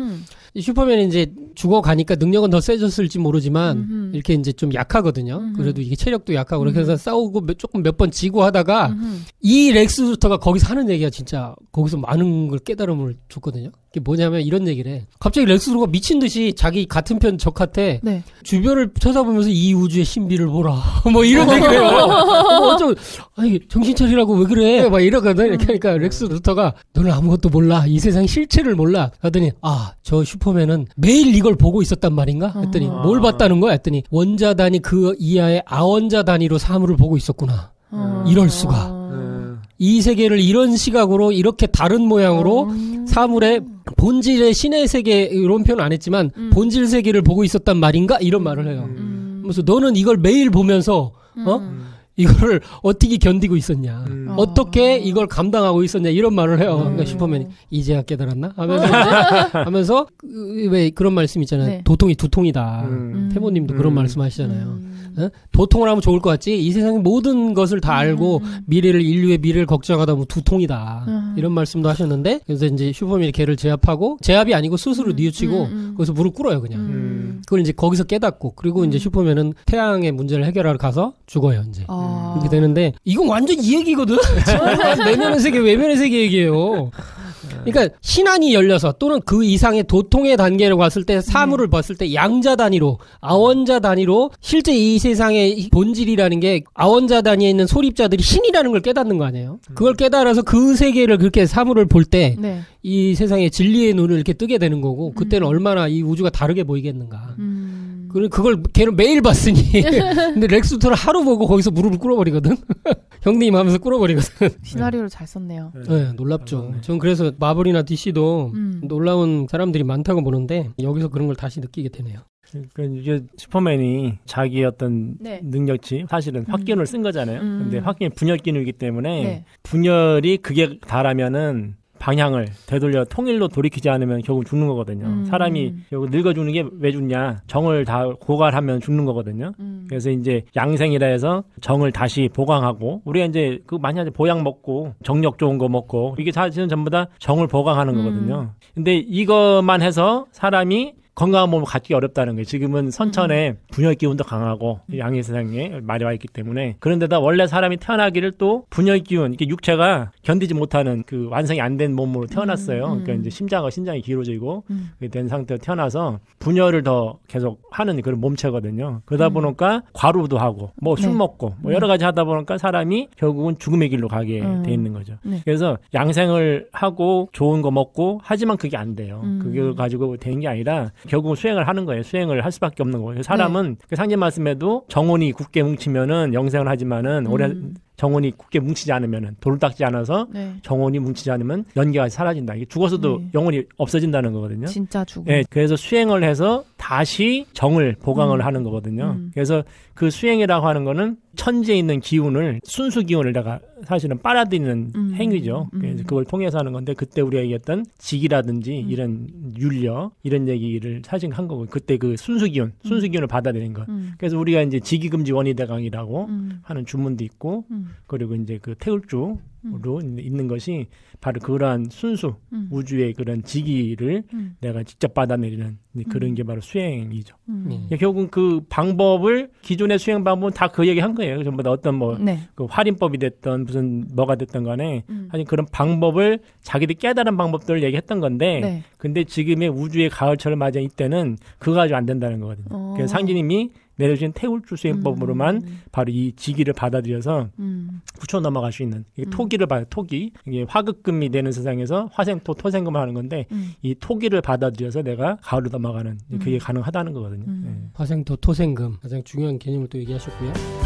슈퍼맨이 이제 죽어가니까 능력은 더 세졌을지 모르지만 이렇게 이제 좀 약하거든요. 그래도 이게 체력도 약하고 그렇게 해서 싸우고 조금 몇 번 지고 하다가 이 렉스 루터가 거기서 하는 얘기가 진짜 거기서 많은 걸 깨달음을 줬거든요. 그게 뭐냐면 이런 얘기를 해. 갑자기 렉스 루터가 미친 듯이 자기 같은 편 적한테 네. 주변을 쳐다보면서 이 우주의 신비를 보라. 뭐 이런 얘기를 해요. 어쩌고 아니 정신 차리라고 왜 그래? 막 이러거든. 이렇게 하니까 렉스 루터가 너는 아무것도 몰라. 이 세상 실체를 몰라. 하더니 저 슈퍼맨은 매일 이걸 보고 있었단 말인가? 했더니 뭘 봤다는 거야? 했더니 원자 단위 그 이하의 아원자 단위로 사물을 보고 있었구나. 이럴 수가. 이 세계를 이런 시각으로 이렇게 다른 모양으로 사물의 본질의 신의 세계 이런 표현 안 했지만 본질 세계를 보고 있었단 말인가? 이런 말을 해요. 그래서 너는 이걸 매일 보면서 이거를 어떻게 견디고 있었냐 어떻게 이걸 감당하고 있었냐 이런 말을 해요. 그러니까 슈퍼맨이 이제야 깨달았나? 하면서 왜 그런 말씀 있잖아요. 네. 도통이 두통이다. 태모님도 그런 말씀 하시잖아요. 도통을 하면 좋을 것 같지 이 세상의 모든 것을 다 알고 인류의 미래를 걱정하다 보면 두통이다. 이런 말씀도 하셨는데 그래서 이제 슈퍼맨이 걔를 제압하고 제압이 아니고 스스로 뉘우치고 거기서 무릎 꿇어요 그냥. 그걸 이제 거기서 깨닫고 그리고 이제 슈퍼맨은 태양의 문제를 해결하러 가서 죽어요 이제. 그렇게 되는데 이건 완전 이 얘기거든. 내면의 세계 외면의 세계 얘기예요. 그러니까 신안이 열려서 또는 그 이상의 도통의 단계로 갔을 때 사물을 봤을 때 양자 단위로 아원자 단위로 실제 이 세상의 본질이라는 게 아원자 단위에 있는 소립자들이 신이라는 걸 깨닫는 거 아니에요. 그걸 깨달아서 그 세계를 그렇게 사물을 볼 때 이 세상의 진리의 눈을 이렇게 뜨게 되는 거고 그때는 얼마나 이 우주가 다르게 보이겠는가. 그걸 걔는 매일 봤으니 근데 렉스 루터를 하루 보고 거기서 무릎을 꿇어버리거든. 형님 하면서 꿇어버리거든. 시나리오를 잘 썼네요. 네, 놀랍죠. 전 그래서 마블이나 DC도 놀라운 사람들이 많다고 보는데 여기서 그런 걸 다시 느끼게 되네요. 그러니까 이게 슈퍼맨이 자기의 어떤 능력치 사실은 확균을 쓴 거잖아요. 근데 확균이 분열기능이기 때문에 분열이 그게 다라면은 방향을 되돌려 통일로 돌이키지 않으면 결국 죽는 거거든요. 사람이 결국 늙어 죽는 게 왜 죽냐? 정을 다 고갈하면 죽는 거거든요. 그래서 이제 양생이라 해서 정을 다시 보강하고 우리가 이제 그 많이 하죠. 보약 먹고 정력 좋은 거 먹고 이게 사실은 전부 다 정을 보강하는 거거든요. 근데 이것만 해서 사람이 건강한 몸을 갖기 어렵다는 거예요. 지금은 선천에 분열 기운도 강하고 양의 세상에 많이 와 있기 때문에 그런데다 원래 사람이 태어나기를 또 분열 기운, 이게 육체가 견디지 못하는 그 완성이 안 된 몸으로 태어났어요. 그러니까 이제 신장이 길어지고 된 상태로 태어나서 분열을 더 계속 하는 그런 몸체거든요. 그러다 보니까 과로도 하고 뭐 술 먹고 뭐 여러 가지 하다 보니까 사람이 결국은 죽음의 길로 가게 돼 있는 거죠. 그래서 양생을 하고 좋은 거 먹고 하지만 그게 안 돼요. 그게 가지고 되는 게 아니라 결국은 수행을 하는 거예요. 수행을 할 수밖에 없는 거예요. 사람은 그 상제 말씀에도 정혼이 굳게 뭉치면은 영생을 하지만은 오래 정혼이 굳게 뭉치지 않으면은 돌을 닦지 않아서 정혼이 뭉치지 않으면 연계가 사라진다. 이게 죽어서도 영혼이 없어진다는 거거든요. 진짜 죽음. 네, 그래서 수행을 해서 다시 정을 보강을 하는 거거든요. 그래서 그 수행이라고 하는 거는 천지에 있는 기운을 순수 기운을 내가 사실은 빨아들이는 행위죠. 그래서 그걸 통해서 하는 건데 그때 우리가 얘기했던 직이라든지 이런 윤력 이런 얘기를 사실 한 거고 그때 그 순수 기운을 받아들이는 거. 그래서 우리가 이제 직이금지 원이대강이라고 하는 주문도 있고 그리고 이제 그 태울주로 있는 것이 바로 그러한 순수 우주의 그런 직위를 내가 직접 받아내리는 그런 게 바로 수행이죠. 결국은 그 방법을 기존의 수행 방법은 다 그 얘기 한 거예요. 전부 다 어떤 그 활인법이 됐던 무슨 뭐가 됐던 간에 사실 그런 방법을 자기들이 깨달은 방법들을 얘기했던 건데 근데 지금의 우주의 가을철을 맞아 이때는 그거 가지고 안 된다는 거거든요. 그래서 상지님이 내려주신 태울주 수행법으로만 바로 이 직위를 받아들여서 붙여 넘어갈 수 있는 이게 토기를 받아 토기 이게 화극금이 되는 세상에서 화생토 토생금을 하는 건데 이 토기를 받아들여서 내가 가을로 넘어가는 그게 가능하다는 거거든요. 화생토 토생금 가장 중요한 개념을 또 얘기하셨고요.